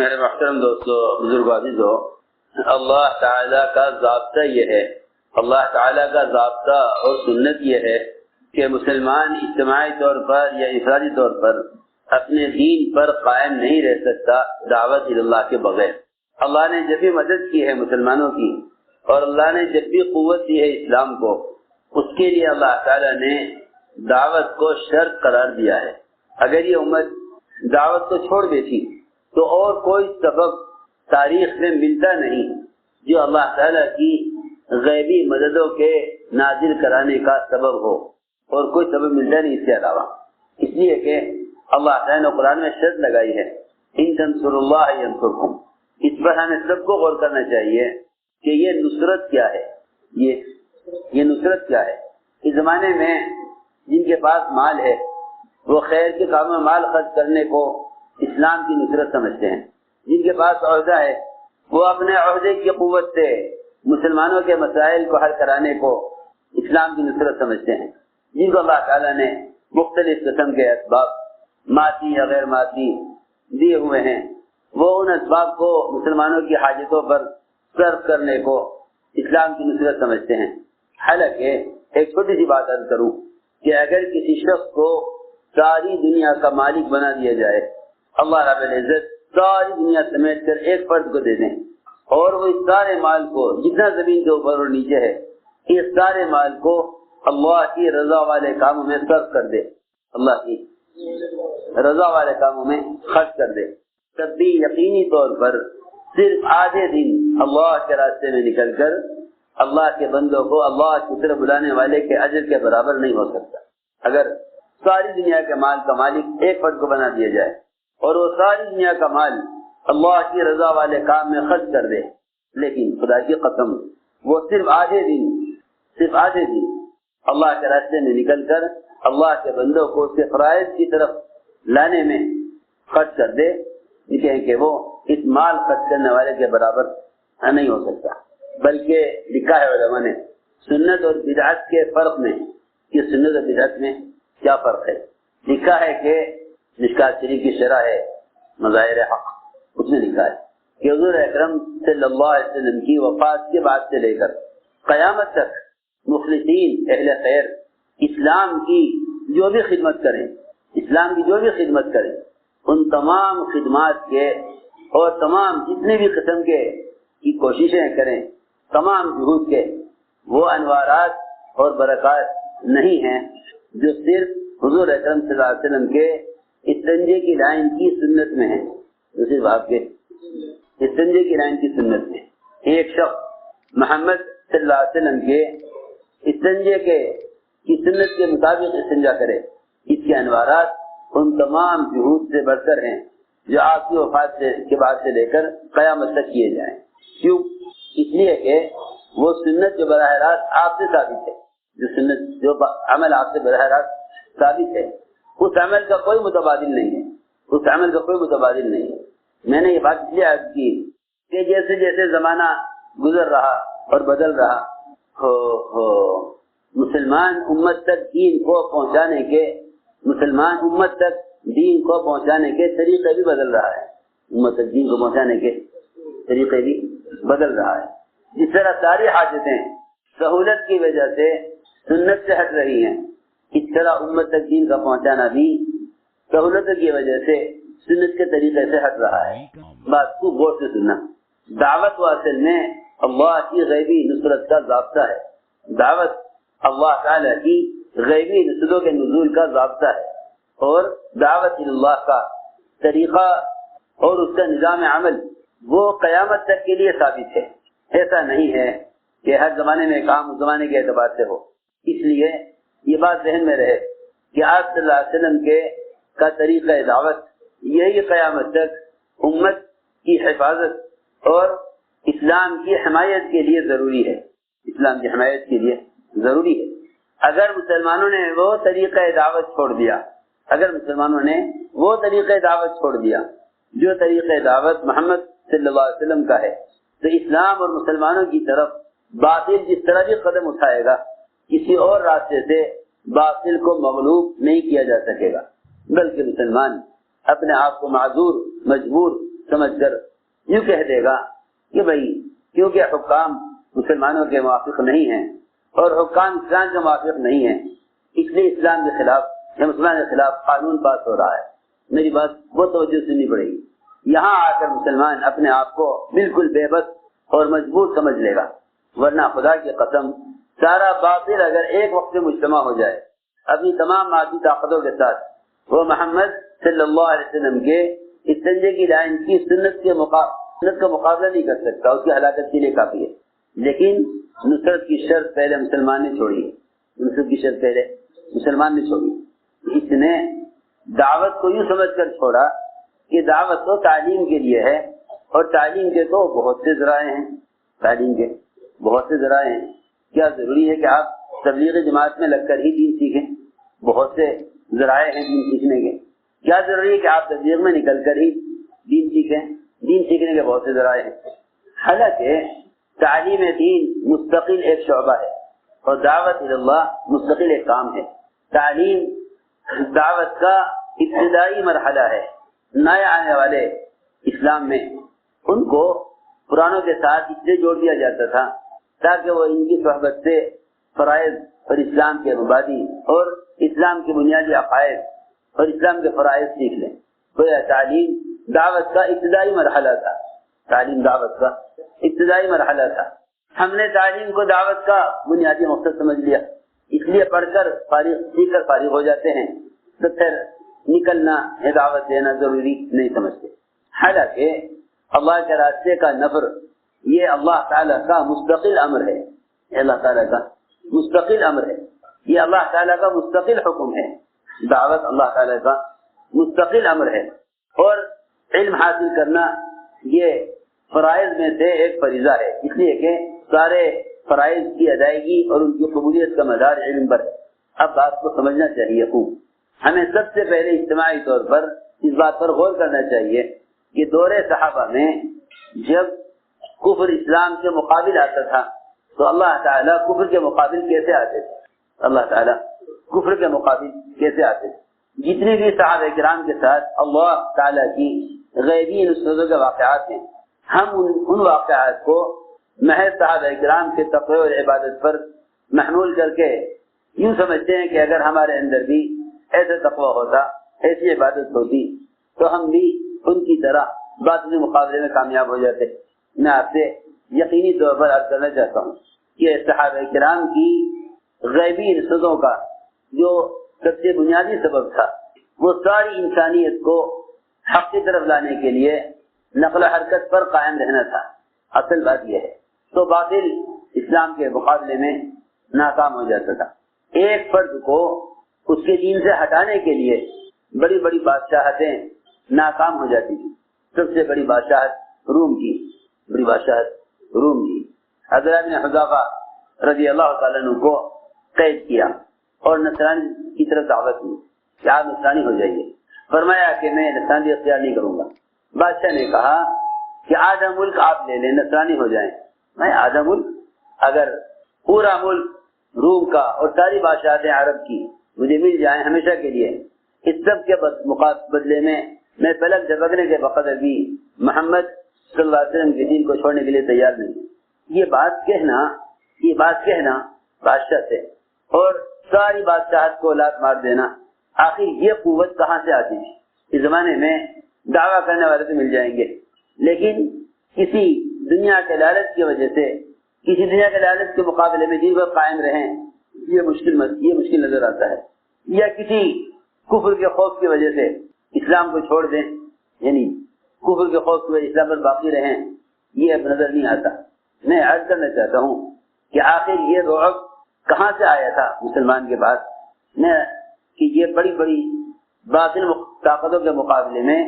میرے محترم دوستو، بزرگ عزیزو، اللہ تعالیٰ کا ضابطہ یہ ہے، اللہ تعالیٰ کا ضابطہ اور سنت یہ ہے کہ مسلمان اجتماعی طور پر یا انفرادی طور پر اپنے دین پر قائم نہیں رہ سکتا دعوت اللہ کے بغیر۔ اللہ نے جب بھی مدد کی ہے مسلمانوں کی اور اللہ نے جب بھی قوت دی ہے اسلام کو، اس کے لیے اللہ تعالیٰ نے دعوت کو شرط قرار دیا ہے۔ اگر یہ امت دعوت کو چھوڑ دیتی تو اور کوئی سبب تاریخ میں ملتا نہیں جو اللہ تعالیٰ کی غیبی مددوں کے نازل کرانے کا سبب ہو، اور کوئی سبب ملتا نہیں اس کے علاوہ۔ اس لیے کہ اللہ تعالیٰ نے قرآن میں شرط لگائی ہے، ان تنصروا اللہ ینصرکم۔ اس پر ہمیں سب کو غور کرنا چاہیے کہ یہ نصرت کیا ہے، یہ نصرت کیا ہے۔ اس زمانے میں جن کے پاس مال ہے وہ خیر کے کاموں میں مال خرچ کرنے کو اسلام کی نصرت سمجھتے ہیں۔ جن کے پاس عہدہ ہے وہ اپنے عہدے کی قوت سے مسلمانوں کے مسائل کو حل کرانے کو اسلام کی نصرت سمجھتے ہیں۔ جن کو اللہ تعالیٰ نے مختلف قسم کے اسباب مادی یا غیر مادی دیے ہوئے ہیں، وہ ان اسباب کو مسلمانوں کی حاجتوں پر صرف کرنے کو اسلام کی نصرت سمجھتے ہیں۔ حالانکہ ایک چھوٹی سی بات عرض کروں کہ اگر کسی شخص کو ساری دنیا کا مالک بنا دیا جائے، اللہ رب العزت ساری دنیا سمیٹ کر ایک فرد کو دے دیں اور وہ اس سارے مال کو، جتنا زمین کے اوپر اور نیچے ہے، اس سارے مال کو اللہ کی رضا والے کاموں میں صرف کر دے، اللہ کی رضا والے کاموں میں خرچ کر دے، تب بھی یقینی طور پر صرف آدھے دن اللہ کے راستے میں نکل کر اللہ کے بندوں کو اللہ کی طرف بلانے والے کے اجر کے برابر نہیں ہو سکتا۔ اگر ساری دنیا کے مال کا مالک ایک فرد کو بنا دیا جائے اور وہ ساری دنیا کا مال اللہ کی رضا والے کام میں خرچ کر دے، لیکن خدا کی قسم وہ صرف آدھے دن اللہ کے راستے میں نکل کر اللہ کے بندوں کو اس کے فرائض کی طرف لانے میں خرچ کر دے، کہ وہ اس مال خرچ کرنے والے کے برابر نہیں ہو سکتا۔ بلکہ لکھا ہے علماء نے سنت اور بدعت کے فرق میں، کہ سنت اور بدعت میں کیا فرق ہے۔ لکھا ہے کہ مشکات شریف کی شرح ہے مظاہر حق، اس میں لکھا ہے کہ حضور اکرم صلی اللہ علیہ وسلم کی وفات کے بعد سے لے کر قیامت تک مخلصین اہل خیر اسلام کی جو بھی خدمت کریں ان تمام خدمات کے اور تمام جتنے بھی قسم کے کی کوششیں کریں، تمام جہود کے، وہ انوارات اور برکات نہیں ہیں جو صرف حضور اکرم صلی اللہ علیہ وسلم کے استنجے کی لائن کی سنت میں ہے۔ دوسری بات کے استنجے کی لائن کی سنت میں ایک شخص محمد صلی اللہ علیہ وسلم کے استنجے کی سنت کے مطابق استنجا کرے، اس کے انوارات ان تمام جہود سے بڑھ کر ہیں جو آپ کی وفات کے بعد سے لے کر قیامت تک کیے جائیں۔ کیوں؟ اس لیے کہ وہ سنت جو براہ راست آپ سے ثابت ہے، جو عمل آپ سے براہ راست ثابت ہے، اس عمل کا کوئی متبادل نہیں ہے۔ میں نے یہ بات اس لیے عرض کی کہ جیسے جیسے زمانہ گزر رہا اور بدل رہا، مسلمان امت تک دین کو پہنچانے کے طریقے بھی بدل رہا ہے۔ امت تک دین کو پہنچانے کے طریقے بھی بدل رہا ہے۔ جس طرح ساری حاجتیں سہولت کی وجہ سے سنت سے ہٹ رہی ہیں، اس طرح امت تک دین کا پہنچانا بھی سہولت کی وجہ سے سنت کے طریقے سے ہٹ رہا ہے۔ بات کو غور سے سننا، دعوت واصل میں اللہ کی غیبی نصرت کا ضابطہ ہے، دعوت اللہ تعالیٰ کی غیبی نصرتوں کے نزول کا ضابطہ ہے، اور دعوت اللہ کا طریقہ اور اس کا نظام عمل وہ قیامت تک کے لیے ثابت ہے۔ ایسا نہیں ہے کہ ہر زمانے میں کام اس زمانے کے اعتبار سے ہو۔ اس لیے یہ بات ذہن میں رہے کہ آپ صلی اللہ علیہ وسلم کا طریقہ دعوت یہی قیامت تک امت کی حفاظت اور اسلام کی حمایت کے لیے ضروری ہے، اگر مسلمانوں نے وہ طریقہ دعوت چھوڑ دیا جو طریقہ دعوت محمد صلی اللہ علیہ وسلم کا ہے، تو اسلام اور مسلمانوں کی طرف باطل جس طرح بھی قدم اٹھائے گا، کسی اور راستے سے باطل کو مغلوب نہیں کیا جا سکے گا، بلکہ مسلمان اپنے آپ کو معذور، مجبور سمجھ کر یوں کہہ دے گا کہ بھائی کیونکہ حکام مسلمانوں کے موافق نہیں ہیں اور حکام اسلام کے موافق نہیں ہیں، اس لیے اسلام کے خلاف یا مسلمان کے خلاف قانون پاس ہو رہا ہے۔ میری بات بہت توجہ سننی پڑے گی۔ یہاں آ کر مسلمان اپنے آپ کو بالکل بے بس اور مجبور سمجھ لے گا، ورنہ خدا کی قسم سارا باطل اگر ایک وقت میں مجتمع ہو جائے اپنی تمام مادی طاقتوں کے ساتھ، وہ محمد صلی اللہ علیہ وسلم کے استنجے کی لائن کی سنت کا مقابلہ نہیں کر سکتا، اس کی ہلاکت کے لیے کافی ہے۔ لیکن نصرت کی شرط پہلے مسلمان نے چھوڑی ہے، نصرت کی شرط پہلے مسلمان نے چھوڑی۔ اس نے دعوت کو یوں سمجھ کر چھوڑا کہ دعوت تو تعلیم کے لیے ہے، اور تعلیم کے تو بہت سے ذرائع ہیں، تعلیم کے بہت سے ذرائع ہیں۔ کیا ضروری ہے کہ آپ تبلیغ جماعت میں لگ کر ہی دین سیکھیں؟ بہت سے ذرائع ہیں دین سیکھنے کے۔ کیا ضروری ہے کہ آپ تبلیغ میں نکل کر ہی دین سیکھیں؟ دین سیکھنے کے بہت سے ذرائع ہیں۔ حالانکہ تعلیم دین مستقل ایک شعبہ ہے اور دعوت اللہ مستقل ایک کام ہے۔ تعلیم دعوت کا ابتدائی مرحلہ ہے۔ نئے آنے والے اسلام میں ان کو پرانوں کے ساتھ اس لیے جوڑ دیا جاتا تھا تاکہ وہ ان کی صحبت سے فرائض اور اسلام کے مبادی اور اسلام کے بنیادی عقائد اور اسلام کے فرائض سیکھ لیں۔ تو یہ تعلیم دعوت کا ابتدائی مرحلہ تھا، تعلیم دعوت کا ابتدائی مرحلہ تھا۔ ہم نے تعلیم کو دعوت کا بنیادی مقصد سمجھ لیا، اس لیے پڑھ کر سیکھ کر فارغ ہو جاتے ہیں، تو پھر نکلنا یا دعوت دینا ضروری نہیں سمجھتے۔ حالانکہ اللہ کے راستے کا نفر یہ اللہ تعالیٰ کا مستقل امر ہے، اللہ تعالیٰ کا مستقل امر ہے، یہ اللہ تعالیٰ کا مستقل حکم ہے۔ دعوت اللہ تعالیٰ کا مستقل امر ہے، اور علم حاصل کرنا یہ فرائض میں سے ایک فریضہ ہے، اس لیے کہ سارے فرائض کی ادائیگی اور ان کی قبولیت کا مدار علم پر ہے۔ اب بات کو سمجھنا چاہیے خوب۔ ہمیں سب سے پہلے اجتماعی طور پر اس بات پر غور کرنا چاہیے کہ دور صحابہ میں جب کفر اسلام کے مقابل آتا تھا تو اللہ تعالیٰ کفر کے مقابل کیسے آتے تھے؟ اللہ تعالیٰ کفر کے مقابل کیسے آتے تھے؟ جتنے بھی صحابہ کرام کے ساتھ اللہ تعالیٰ کی غیبی نصرتوں کے واقعات ہیں، ہم ان واقعات کو محض صحابہ کرام کے تقوی اور عبادت پر محمول کر کے یوں سمجھتے ہیں کہ اگر ہمارے اندر بھی ایسا تقوی ہوتا، ایسی عبادت ہوتی تو ہم بھی ان کی طرح باطنی مقابلے میں کامیاب ہو جاتے۔ میں آپ سے یقینی طور پر عرض کرنا چاہتا ہوں کہ صحابہ کرام کی غیبی نصرتوں کا جو سب سے بنیادی سبب تھا وہ ساری انسانیت کو حق کی طرف لانے کے لیے نقل و حرکت پر قائم رہنا تھا۔ اصل بات یہ ہے تو باطل اسلام کے مقابلے میں ناکام ہو جاتا تھا۔ ایک فرد کو اس کے دین سے ہٹانے کے لیے بڑی بڑی بادشاہتیں ناکام ہو جاتی تھی۔ سب سے بڑی بادشاہت روم کی، بڑی بادشاہت روم کی۔ حضرت بن حذافہ رضی اللہ تعالیٰ عنہ کو قید کیا اور نصرانی کی طرف دعوت کی کہ آپ نصرانی ہو جائیے۔ فرمایا کہ میں نصرانی اختیار نہیں کروں گا۔ بادشاہ نے کہا کہ آدھا ملک آپ لے لیں، نصرانی ہو جائیں۔ میں آدھا ملک؟ اگر پورا ملک روم کا اور ساری بادشاہتیں عرب کی مجھے مل جائیں ہمیشہ کے لیے، اس سب کے بدلے میں پلک جھپکنے کے بقدر بھی محمد صلی اللہ علیہ وسلم کے دین کو چھوڑنے کے لیے تیار نہیں۔ یہ بات کہنا بادشاہ سے اور ساری بادشاہت کو لات مار دینا، آخر یہ قوت کہاں سے آتی ہے؟ اس زمانے میں دعویٰ کرنے والے تو مل جائیں گے، لیکن کسی دنیا کے لالچ کی وجہ سے، کسی دنیا کے لالچ کے مقابلے میں دین پر قائم رہیں، یہ مشکل نظر آتا ہے۔ یا کسی کفر کے خوف کی وجہ سے اسلام کو چھوڑ دیں، یعنی کفر کے خوف کی وجہ سے اسلام پر باقی رہیں، یہ اب نظر نہیں آتا۔ میں عرض کرنا چاہتا ہوں کہ آخر یہ رعب کہاں سے آیا تھا مسلمان کے پاس کہ یہ بڑی بڑی باطل طاقتوں کے مقابلے میں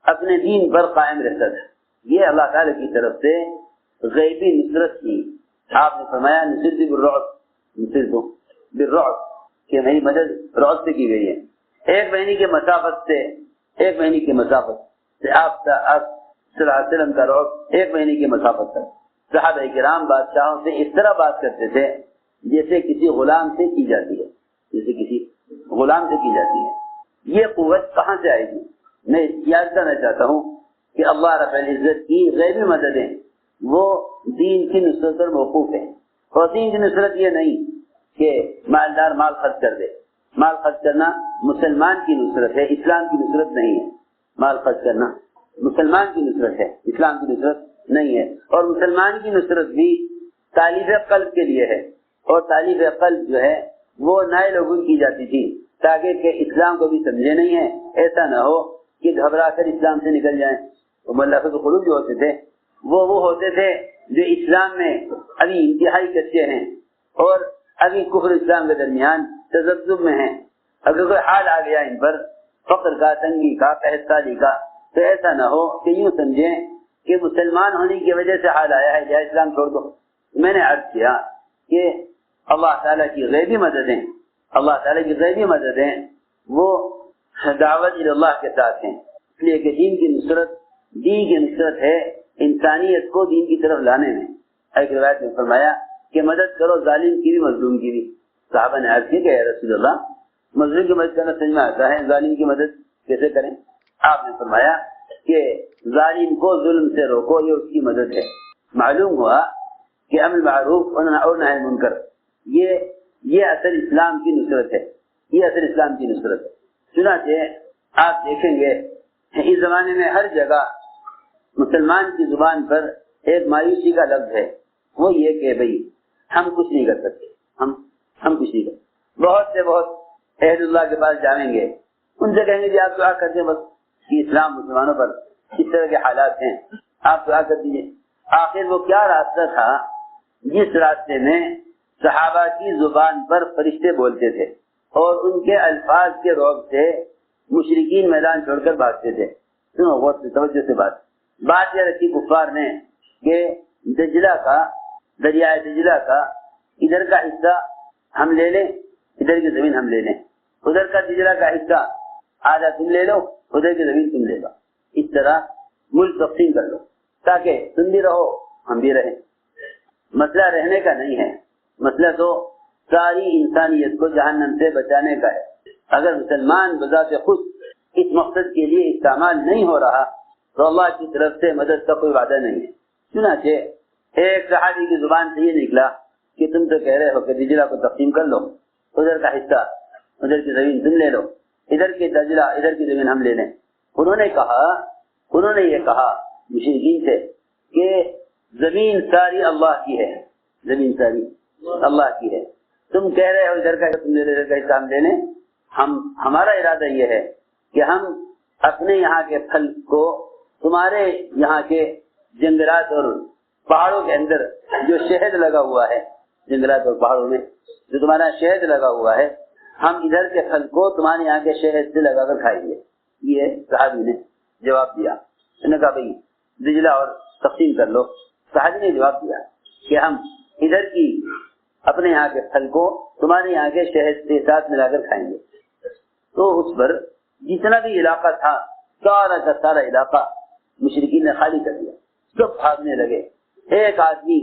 اپنے دین پر قائم رہتا تھا۔ یہ اللہ تعالیٰ کی طرف سے غیبی نصرت کی۔ آپ نے فرمایا نصرت بالرعب کہ میری مدد رعب سے کی گئی ہے۔ ایک مہینے کی مسافت سے آپ صلی اللہ علیہ وسلم کا رعب ایک مہینے کی مسافت تک۔ صحابہ کرام بادشاہوں سے اس طرح بات کرتے تھے جیسے کسی غلام سے کی جاتی ہے، یہ قوت کہاں سے آئے گی؟ میں یاد کرنا چاہتا ہوں کہ اللہ رب العزت کی غیبی مددیں وہ دین کی نصرت پر موقوف ہیں، اور دین کی نصرت یہ نہیں کہ مالدار مال خرچ کر دے، مال خرچ کرنا مسلمان کی نصرت ہے، اسلام کی نصرت نہیں ہے، مال خرچ کرنا مسلمان کی نصرت ہے، اسلام کی نصرت نہیں ہے، اور مسلمان کی نصرت بھی تعلیف قلب کے لیے ہے، اور تعلیف قلب جو ہے وہ نئے لوگوں کی جاتی تھی تاکہ کہ اسلام کو بھی سمجھے نہیں ہے، ایسا نہ ہو کہ گھبرا کر اسلام سے نکل جائیں۔ تو ملک القلوب جو ہوتے تھے وہ ہوتے تھے جو اسلام میں ابھی انتہائی کچے ہیں اور ابھی کفر اسلام کے درمیان تذبذب میں ہیں۔ اگر کوئی حال آ گیا ان پر فقر کا، تنگی کا، قحط سالی کا، تو ایسا نہ ہو کہ یوں سمجھیں کہ مسلمان ہونے کی وجہ سے حال آیا ہے، یا اسلام چھوڑ دو۔ میں نے عرض کیا کہ اللہ تعالیٰ کی غیبی مددیں، اللہ تعالیٰ کی غیبی مددیں وہ دعوت اللہ کے ساتھ ہیں، اس لیے کہ دین کی نصرت ہے انسانیت کو دین کی طرف لانے میں۔ ایک روایت میں فرمایا کہ مدد کرو ظالم کی بھی مظلوم کی بھی۔ صحابہ نے عرض کی کہ اے رسول اللہ، مظلوم کی مدد کرنا سمجھ میں آتا ہے، ظالم کی مدد کیسے کریں؟ آپ نے فرمایا کہ ظالم کو ظلم سے روکو، یہ اس کی مدد ہے۔ معلوم ہوا کہ امر معروف اور نہی عن منکر یہ اصل اسلام کی نصرت ہے، یہ اصل اسلام کی نصرت ہے۔ چنانچہ آپ دیکھیں گے اس زمانے میں ہر جگہ مسلمان کی زبان پر ایک مایوسی کا لفظ ہے، وہ یہ کہ بھئی ہم کچھ نہیں کر سکتے، ہم کچھ نہیں کر سکتے۔ بہت سے بہت اہل اللہ کے پاس جائیں گے، ان سے کہیں گے جی آپ دعا کر دیں بس کہ اسلام مسلمانوں پر اس طرح کے حالات ہیں، آپ دعا کر دیجیے۔ آخر وہ کیا راستہ تھا جس راستے میں صحابہ کی زبان پر فرشتے بولتے تھے اور ان کے الفاظ کے رعب سے مشرکین میدان چھوڑ کر بھاگتے تھے؟ سنو بہت توجہ سے بات یہ رکھی کفار نے کہ دجلہ کا، دریائے دجلہ کا ادھر کا حصہ ہم لے لیں، ادھر کی زمین ہم لے لیں، ادھر کا دجلہ کا حصہ آدھا تم لے لو، ادھر کی زمین تم لے لو، اس طرح ملک تقسیم کر لو تاکہ تم بھی رہو ہم بھی رہیں۔ مسئلہ رہنے کا نہیں ہے، مسئلہ تو ساری انسانیت کو جہنم سے بچانے کا ہے۔ اگر مسلمان بذات خود اس مقصد کے لیے استعمال نہیں ہو رہا تو اللہ کی طرف سے مدد کا کوئی وعدہ نہیں ہے۔ چنانچہ ایک صحابی کی زبان سے یہ نکلا کہ تم تو کہہ رہے ہو کہ دجلہ کو تقسیم کر لو، ادھر کا حصہ ادھر کی زمین تم لے لو، ادھر کی دجلہ ادھر کی زمین ہم لے لیں۔ انہوں نے یہ کہا مشرکین سے کہ زمین ساری اللہ کی ہے، زمین ساری اللہ کی ہے، تم کہہ رہے ہو ادھر کا تم لے لے، ادھر کا حصہ ہم لے لیں۔ ہمارا ارادہ یہ ہے کہ ہم اپنے یہاں کے پھل کو تمہارے یہاں کے جنگلات اور پہاڑوں کے اندر جو شہد لگا ہوا ہے، جنگلات اور پہاڑوں میں جو تمہارا شہد لگا ہوا ہے، ہم ادھر کے پھل کو تمہارے یہاں کے شہد سے لگا کر کھائیں گے۔ یہ صحابی نے جواب دیا، انہوں نے کہا بھائی دجلہ اور تقسیم کر لو۔ صحابی نے جواب دیا کہ ہم ادھر کی اپنے یہاں کے پھل کو تمہارے یہاں کے شہد کے ساتھ ملا کر کھائیں گے۔ تو اس پر جتنا بھی علاقہ تھا سارا کا سارا علاقہ مشرکین نے خالی کر دیا، سب بھاگنے لگے۔ ایک آدمی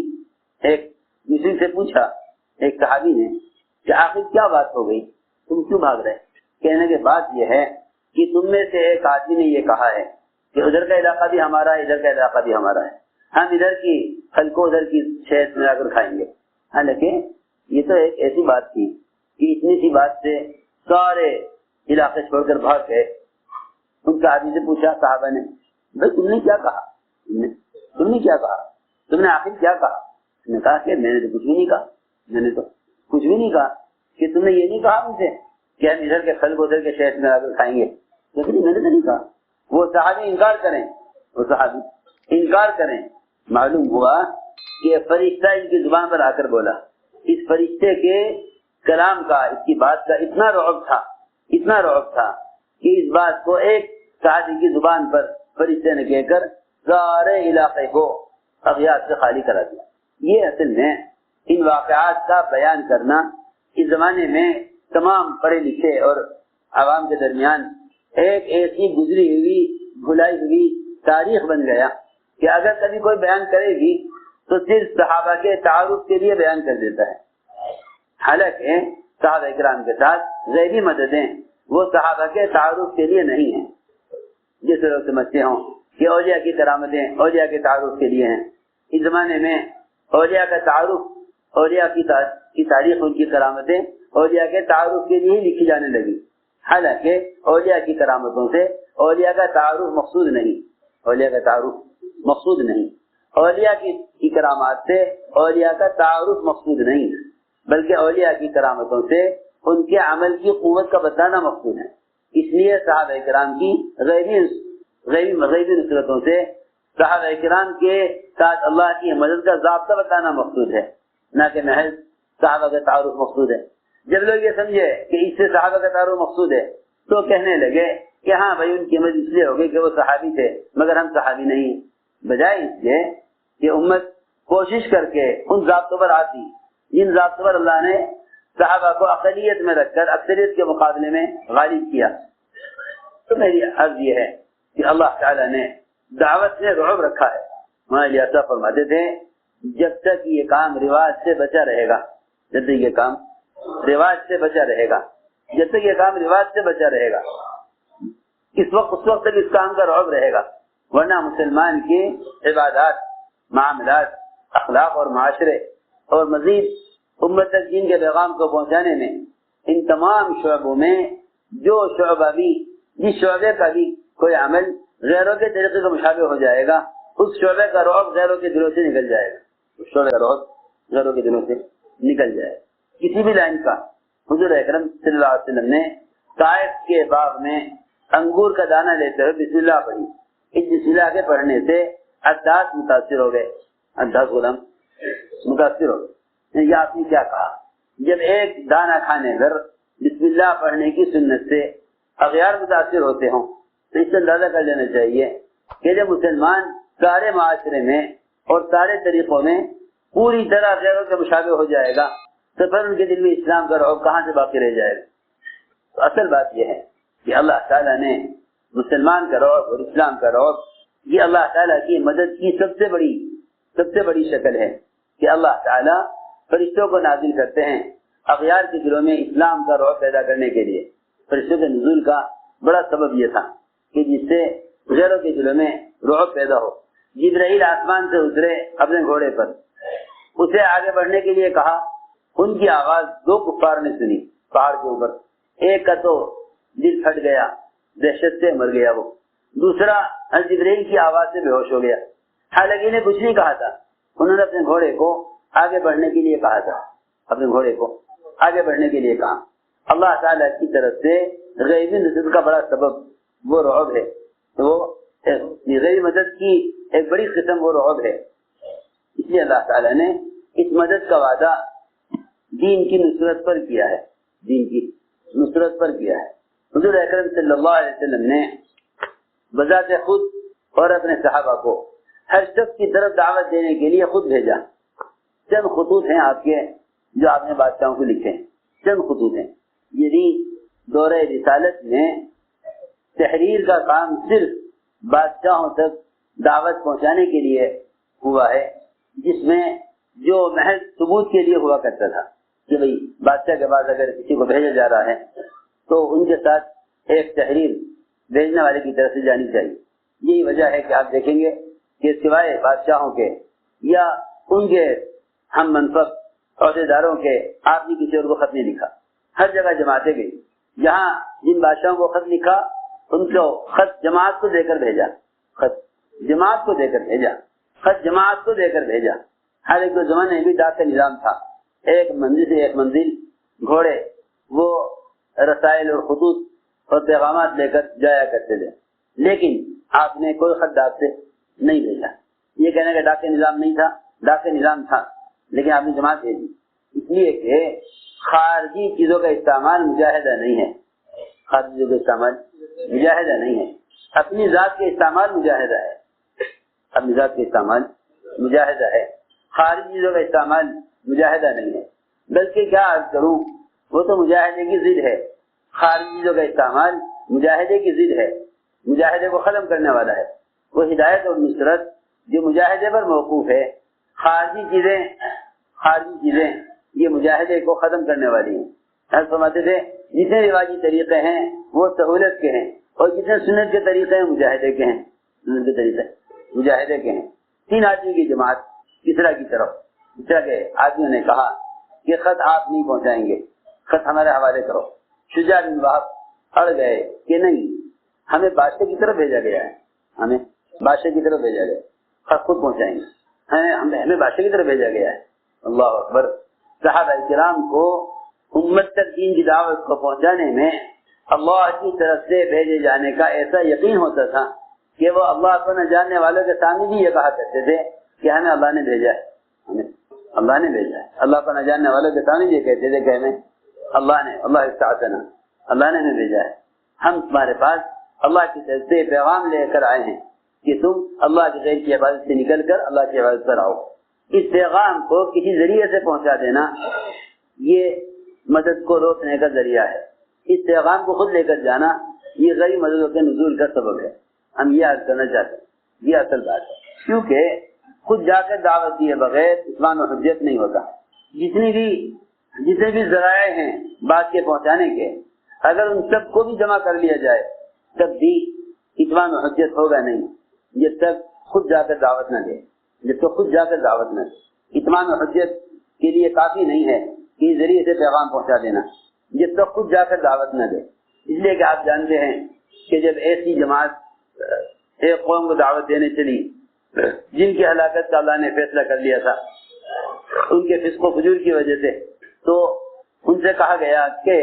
ایک مشرک سے پوچھا، ایک صحابی نے کہ آخر کیا بات ہو گئی، تم کیوں بھاگ رہے؟ کہنے کے بات یہ ہے کہ تم میں سے ایک آدمی نے یہ کہا ہے کہ ادھر کا علاقہ بھی ہمارا ہے، ادھر کا علاقہ بھی ہمارا ہے، ہم ادھر کی پھل کو ادھر کی شہد ملا کر کھائیں گے۔ حالانکہ یہ تو ایک ایسی بات تھی کہ اتنی سی بات سے سارے علاقے چھوڑ کر بھاگ گئے۔ ان کا آدمی سے پوچھا صحابہ نے، بھائی تم نے کیا کہا، تم نے کیا کہا، تم نے آخر کیا کہا؟ نے کہا کہ میں نے تو کچھ بھی نہیں کہا، میں نے تو کچھ بھی نہیں کہا، کہ تم نے یہ نہیں کہا مجھ سے کہ ہم ادھر کے پھل کو ادھر کے شہد میں لا کر کھائیں گے، لیکن میں نے تو نہیں کہا۔ وہ صحابی انکار کریں، وہ صحابی انکار کریں۔ معلوم ہوا کہ فرشتہ ان کی زبان پر آ کر بولا۔ اس فرشتے کے کلام کا، اس کی بات کا اتنا رعب تھا کہ اس بات کو ایک صحابی کی زبان پر فرشتے نے کہہ کر سارے علاقے کو اغیار سے خالی کرا دیا۔ یہ اصل میں ان واقعات کا بیان کرنا اس زمانے میں تمام پڑھے لکھے اور عوام کے درمیان ایک ایسی گزری ہوئی بھلائی ہوئی تاریخ بن گیا کہ اگر کبھی کوئی بیان کرے گی تو صرف صحابہ کے تعارف کے لیے بیان کر دیتا ہے۔ حالانکہ صحابہ کرام کے ساتھ غیبی مددیں وہ صحابہ کے تعارف کے لیے نہیں ہیں۔ جس لوگ سمجھتے ہوں کہ اولیاء کی کرامتیں اولیاء کے تعارف کے لیے ہیں۔ اس زمانے میں اولیاء کا تعارف، اولیاء کی تاریخ، ان کی کرامتیں اولیاء کے تعارف کے لیے لکھی جانے لگی، حالانکہ اولیاء کی کرامتوں سے اولیاء کا تعارف مقصود نہیں، اولیاء کا تعارف مقصود نہیں، اولیاء کی کرامات سے اولیاء کا تعارف مقصود نہیں، بلکہ اولیاء کی کرامتوں سے ان کے عمل کی قوت کا بتانا مقصود ہے۔ اس لیے صحابہ کرام کی غیبی نصرتوں سے صحابہ کرام کے ساتھ اللہ کی مدد کا ضابطہ بتانا مقصود ہے، نہ کہ محض صحابہ کا تعارف مقصود ہے۔ جب لوگ یہ سمجھے کہ اس سے صحابہ کا تعارف مقصود ہے تو کہنے لگے کہ ہاں بھائی ان کی مدد اس لیے ہوگی کہ وہ صحابی تھے مگر ہم صحابی نہیں، بجائے اس لیے کہ امت کوشش کر کے ان ضابطوں پر آتی جن ضابطوں پر اللہ نے صحابہ کو اقلیت میں رکھ کر اکثریت کے مقابلے میں غالب کیا۔ تو میری عرض یہ ہے کہ اللہ تعالیٰ نے دعوت سے رعب رکھا ہے۔ مولانا ایسا فرماتے تھے جب تک یہ کام رواج سے بچا رہے گا، جب تک یہ کام رواج سے بچا رہے گا، جب تک یہ کام رواج سے بچا رہے گا اس وقت تک اس کام کا رعب رہے گا، ورنہ مسلمان کی عبادات، معاملات، اخلاق اور معاشرے اور مزید امت تک دین کے پیغام کو پہنچانے میں ان تمام شعبوں میں جو شعبہ بھی، جس شعبے کا بھی کوئی عمل غیروں کے طریقے کو مشابہ ہو جائے گا، اس شعبے کا رعب غیروں کے دلوں سے نکل جائے گا، اس شعبے کا رعب غیروں کے دلوں سے نکل جائے گا۔ کسی بھی لائن کا حضور اکرم صلی اللہ علیہ وسلم نے طائف کے باغ میں انگور کا دانہ لیتے ہوئے بسم اللہ پڑھی، اس بسم اللہ کے پڑھنے سے عداس متاثر ہو گئے، عداس غلام متاثر ہو گئے۔ یہ آپ نے کیا کہا؟ جب ایک دانہ کھانے پر بسم اللہ پڑھنے کی سنت سے اغیار متاثر ہوتے ہوں تو اس سے اندازہ کر لینا چاہیے کہ جب مسلمان سارے معاشرے میں اور سارے طریقوں میں پوری طرح غیروں کے مشابہ ہو جائے گا تو پھر ان کے دل میں اسلام کا رعب کہاں سے باقی رہ جائے گا؟ تو اصل بات یہ ہے کہ اللہ تعالیٰ نے مسلمان کا رعب اور اسلام کا رعب، یہ اللہ تعالیٰ کی مدد کی سب سے بڑی شکل ہے کہ اللہ تعالیٰ فرشتوں کو نازل کرتے ہیں اغیار کے دلوں میں اسلام کا رعب پیدا کرنے کے لیے۔ فرشتوں کے نزول کا بڑا سبب یہ تھا کہ جس سے غیروں کے دلوں میں رعب پیدا ہو۔ جبرائیل آسمان سے اترے اپنے گھوڑے پر، اسے آگے بڑھنے کے لیے کہا، ان کی آواز دو کفار نے سنی پہاڑ کے اوپر، ایک کا تو دل پھٹ گیا، دہشت سے مر گیا، وہ دوسرا جبرائیل کی آواز سے بے ہوش ہو گیا۔ حالانکہ انہیں کچھ نہیں کہا تھا، انہوں نے اپنے گھوڑے کو آگے بڑھنے کے لیے کہا تھا، اپنے گھوڑے کو آگے بڑھنے کے لیے کہا۔ اللہ تعالیٰ کی طرف سے غیبی مدد کا بڑا سبب وہ رعب ہے، تو غیبی مدد کی ایک بڑی قسم وہ رعب ہے۔ اس لیے اللہ تعالیٰ نے اس مدد کا وعدہ دین کی نصرت پر کیا ہے، دین کی نصرت پر کیا ہے۔ حضور اکرم صلی اللہ علیہ وسلم نے بذات خود اور اپنے صحابہ کو ہر شخص کی طرف دعوت دینے کے لیے خود بھیجا۔ چند خطوط ہیں آپ کے جو آپ نے بادشاہوں کو لکھے ہیں، چند خطوط ہیں۔ یعنی دورہ رسالت میں تحریر کا کام صرف بادشاہوں تک دعوت پہنچانے کے لیے ہوا ہے، جس میں جو محض ثبوت کے لیے ہوا کرتا تھا کہ بھئی بادشاہ کے بعد اگر کسی کو بھیجا جا رہا ہے تو ان کے ساتھ ایک تحریر بھیجنے والے کی طرف سے جانی چاہیے۔ یہی وجہ ہے کہ آپ دیکھیں گے کہ سوائے بادشاہوں کے یا ان کے ہم منصب عہدیداروں کے آپ نے کسی اور کو خط نہیں لکھا۔ ہر جگہ جماعتیں گئی، جہاں جن بادشاہوں کو خط لکھا ان کو خط جماعت کو دے کر بھیجا، خط جماعت کو دے کر بھیجا، خط جماعت کو دے کر بھیجا۔ ہر ایک زمانے میں بھی ڈاک کا نظام تھا، ایک منزل سے ایک منزل گھوڑے وہ رسائل اور خطوط اور پیغامات لے کر جایا کرتے تھے، لیکن آپ نے کوئی خط ڈاک سے نہیں بھیجا۔ یہ کہنے کا ڈاک کا نظام نہیں تھا، ڈاک کا نظام تھا لیکن آپ نے جماعت بھیجی، اس لیے کہ خارجی چیزوں کا استعمال مجاہدہ نہیں ہے، خارجی چیزوں کا استعمال مجاہدہ نہیں ہے، اپنی ذات کے استعمال مجاہدہ ہے، اپنی ذات کے استعمال مجاہدہ ہے، خارجی چیزوں کا استعمال مجاہدہ نہیں ہے۔ بلکہ کیا عرض کروں، وہ تو مجاہدے کی ضد ہے، خارجی چیزوں کا استعمال مجاہدے کی ضد ہے، مجاہدے کو ختم کرنے والا ہے۔ وہ ہدایت اور نصرت جو مجاہدے پر موقوف ہے، خارجی چیزیں یہ مجاہدے کو ختم کرنے والی ہیں۔ حضرت فرماتے تھے جتنے رواجی طریقے ہیں وہ سہولت کے ہیں اور جتنے سنت کے طریقے ہیں مجاہدے کے ہیں۔ مجاہدے کے ہیں 3 آدمی کی جماعت کسرا کی طرف، کسرا کے آدمیوں نے کہا کہ خط آپ نہیں پہنچائیں گے، خط ہمارے حوالے کرو۔ شجاع بن وہب اڑ گئے کہ نہیں، ہمیں بادشاہ کی طرف بھیجا گیا ہے، ہمیں بادشاہ کی طرف بھیجا گیا، خط خود پہنچائیں گے، ہمیں بادشاہ کی طرف بھیجا گیا ہے۔ اللہ اکبر۔ صحابہ کرام کو امت تک دین کی دعوت کو پہنچانے میں اللہ کی طرف سے بھیجے جانے کا ایسا یقین ہوتا تھا کہ وہ اللہ کو نہ جاننے والوں کے سامنے بھی یہ کہا کرتے تھے کہ ہمیں اللہ نے بھیجا ہے، ہمیں اللہ نے بھیجا ہے۔ اللہ کو نہ جاننے والوں کے سامنے یہ کہتے تھے کہ ہمیں اللہ استعاذنا، اللہ نے ہمیں بھیجا ہے، ہم تمہارے پاس اللہ کی طرف سے پیغام لے کر آئے ہیں کہ تم اللہ کے غیر کی عبادت سے نکل کر اللہ کی عبادت پر آؤ۔ اس پیغام کو کسی ذریعے سے پہنچا دینا یہ مدد کو روکنے کا ذریعہ ہے، اس پیغام کو خود لے کر جانا یہ غیر مددوں کے نزول کا سبب ہے۔ ہم یہ عرض کرنا چاہتے ہیں، یہ اصل بات ہے، کیونکہ خود جا کر دعوت دیے بغیر اسلام و حجت نہیں ہوتا۔ جتنے بھی ذرائع ہیں بات کے پہنچانے کے، اگر ان سب کو بھی جمع کر لیا جائے تب بھی اتمام حجت ہوگا نہیں، جب تک خود جا کر دعوت نہ دے، جب تک خود جا کر دعوت نہ دے۔ اتمام حجت کے لیے کافی نہیں ہے کہ اس ذریعے سے پیغام پہنچا دینا، جب تک خود جا کر دعوت نہ دے۔ اس لیے کہ آپ جانتے ہیں کہ جب ایسی جماعت ایک قوم کو دعوت دینے چلی جن کی ہلاکت کا اللہ نے فیصلہ کر لیا تھا ان کے فسق و فجور کی وجہ سے، تو ان سے کہا گیا کہ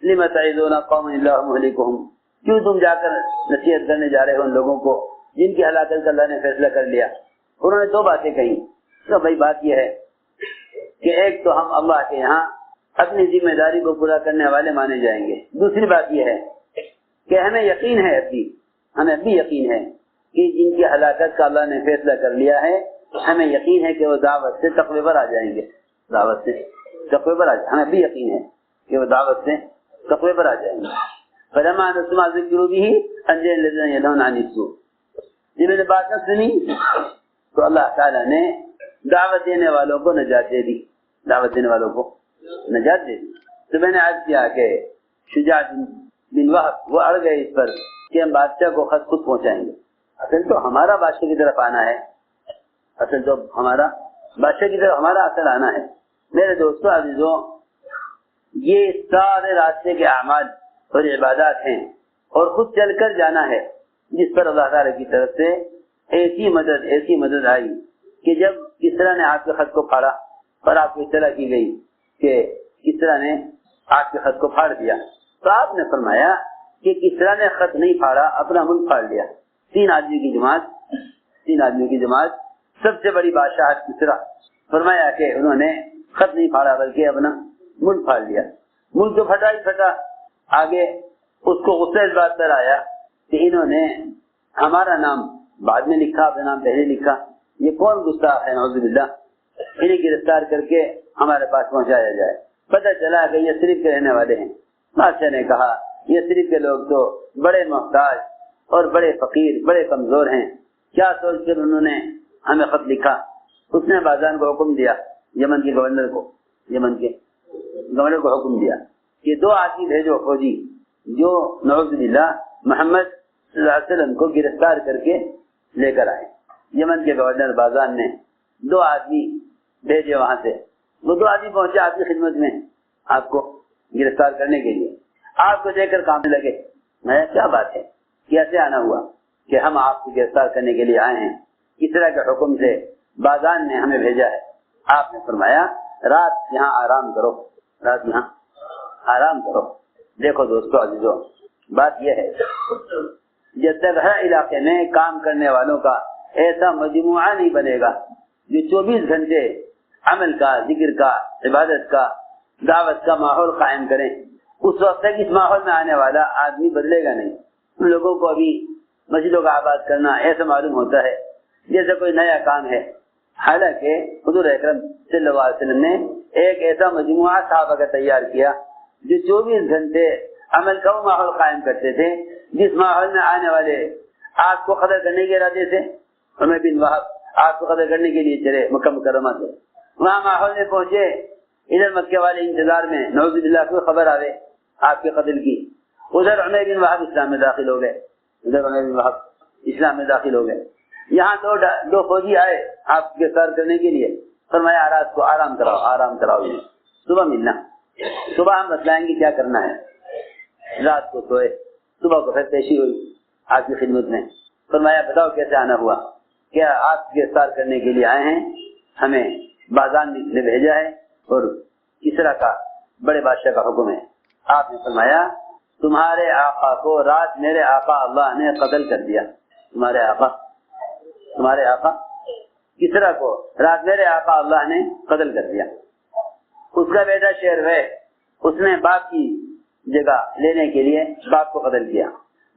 لم تعظون قوما اللہ مہلکہم، کیوں تم جا کر نصیحت کرنے جا رہے ہو ان لوگوں کو جن کی ہلاکت کا اللہ نے فیصلہ کر لیا۔ انہوں نے 2 باتیں کہیں۔ تو بھائی بات یہ ہے کہ ایک تو ہم اللہ کے یہاں اپنی ذمہ داری کو پورا کرنے والے مانے جائیں گے، دوسری بات یہ ہے کہ ہمیں یقین ہے، ہمیں بھی یقین ہے کہ جن کی ہلاکت کا اللہ نے فیصلہ کر لیا ہے ہمیں یقین ہے کہ وہ دعوت سے تقوی پر آ جائیں گے، دعوت سے تقوی پر آ جائیں گے، ہمیں بھی یقین ہے کہ وہ دعوت سے تقوی پر آ جائیں گے۔ فلما نسوا ما ذکروا به انجینا الذین ینهون عن السوء، جب میں نے بات نہ سنی تو اللہ تعالیٰ نے دعوت دینے والوں کو نجات دے دی، دعوت دینے والوں کو نجات دے دی۔ تو میں نے عرض کیا کہ شجاع بن وہب وہ اڑ گئے اس پر کہ ہم بادشاہ کو خط خود پہنچائیں گے۔ اصل تو ہمارا بادشاہ کی طرف آنا ہے، اصل تو ہمارا بادشاہ کی طرف ہمارا اصل آنا ہے۔ میرے دوستوں عزیزوں، یہ سارے راستے کے اعمال اور عبادات ہیں، اور خود چل کر جانا ہے جس پر اللہ تعالیٰ کی طرف سے ایسی مدد آئی کہ جب کسرا نے آپ کے خط کو پھاڑا اور آپ کو اطلاع کی گئی کہ کسرا نے آپ کے خط کو پھاڑ دیا، تو آپ نے فرمایا کہ کسرا نے خط نہیں پھاڑا، اپنا ملک پھاڑ لیا۔ 3 آدمی کی جماعت سب سے بڑی بادشاہ کسرا، فرمایا کہ انہوں نے خط نہیں پھاڑا بلکہ اپنا ملک پھاڑ لیا۔ ملک تو پھٹا ہی پھٹا، آگے اس کو غصہ اس بات پر آیا کہ انہوں نے ہمارا نام بعد میں لکھا، اپنا نام پہلے لکھا، یہ کون گستاخ ہے، نعوذ باللہ، انہیں گرفتار کر کے ہمارے پاس پہنچایا جائے۔ پتہ چلا کہ یثرب کے رہنے والے ہیں۔ بادشاہ نے کہا یثرب کے لوگ تو بڑے محتاج اور بڑے فقیر، بڑے کمزور ہیں، کیا سوچ کر انہوں نے ہمیں خط لکھا۔ اس نے بازان کو حکم دیا، یمن کے گورنر کو حکم دیا کہ 2 آدمی بھیجو فوجی جو نعوذ باللہ محمد صلی اللہ علیہ وسلم کو گرفتار کر کے لے کر آئے۔ یمن کے گورنر بازان نے 2 آدمی بھیجے وہاں سے، وہ 2 آدمی پہنچے آپ کی خدمت میں آپ کو گرفتار کرنے کے لیے، آپ کو دیکھ کر کامنے لگے۔ میں کیا بات ہے، کیسے آنا ہوا کہ ہم آپ کو گرفتار کرنے کے لیے آئے ہیں، اس طرح کے حکم سے بازان نے ہمیں بھیجا ہے۔ آپ نے فرمایا رات یہاں آرام کرو، رات یہاں آرام کرو۔ دیکھو دوستو عزیزو، بات یہ ہے جب تک ہر علاقے میں کام کرنے والوں کا ایسا مجموعہ نہیں بنے گا جو 24 گھنٹے عمل کا، ذکر کا، عبادت کا، دعوت کا ماحول قائم کریں، اس وقت تک اس ماحول میں آنے والا آدمی بدلے گا نہیں۔ ان لوگوں کو ابھی مسجدوں کا آباد کرنا ایسا معلوم ہوتا ہے جیسے کوئی نیا کام ہے، حالانکہ حضور اکرم صلی اللہ علیہ وسلم نے ایک ایسا مجموعہ صحابہ کا تیار کیا جو 24 گھنٹے عمل کا وہ ماحول قائم کرتے تھے جس ماحول میں آنے والے آپ کو قدر کرنے کے ارادے سے، عمر بن وہب آپ کو قدر کرنے کے لیے چلے مکہ مکرمہ سے، وہاں ماحول میں پہنچے، ادھر مکے والے انتظار میں نعوذ باللہ کوئی خبر آوے آپ کے قتل کی، ادھر عمر بن وہب اسلام میں داخل ہو گئے، ادھر عمر بن وہب اسلام میں داخل ہو گئے. یہاں دو فوجی آئے آپ کے سر کرنے کے لیے. فرمایا رات کو آرام کراؤ صبح ملنا. صبح ہم بتلائیں گے کیا کرنا ہے. رات کو سوئے, صبح کو پھر پیشی ہوئی آپ کی خدمت میں. فرمایا بتاؤ کیسے آنا ہوا. کیا آپ گرفتار کرنے کے لیے آئے ہیں, ہمیں بازار نے بھیجا ہے اور کسرا کا بڑے بادشاہ کا حکم ہے. آپ نے فرمایا تمہارے آقا کو رات میرے آقا اللہ نے قتل کر دیا. تمہارے آقا کسرا کو رات میرے آقا اللہ نے قتل کر دیا. اس کا بیٹا شیر ہے, اس نے باپ کی جگہ لینے کے لیے باپ کو قتل کیا.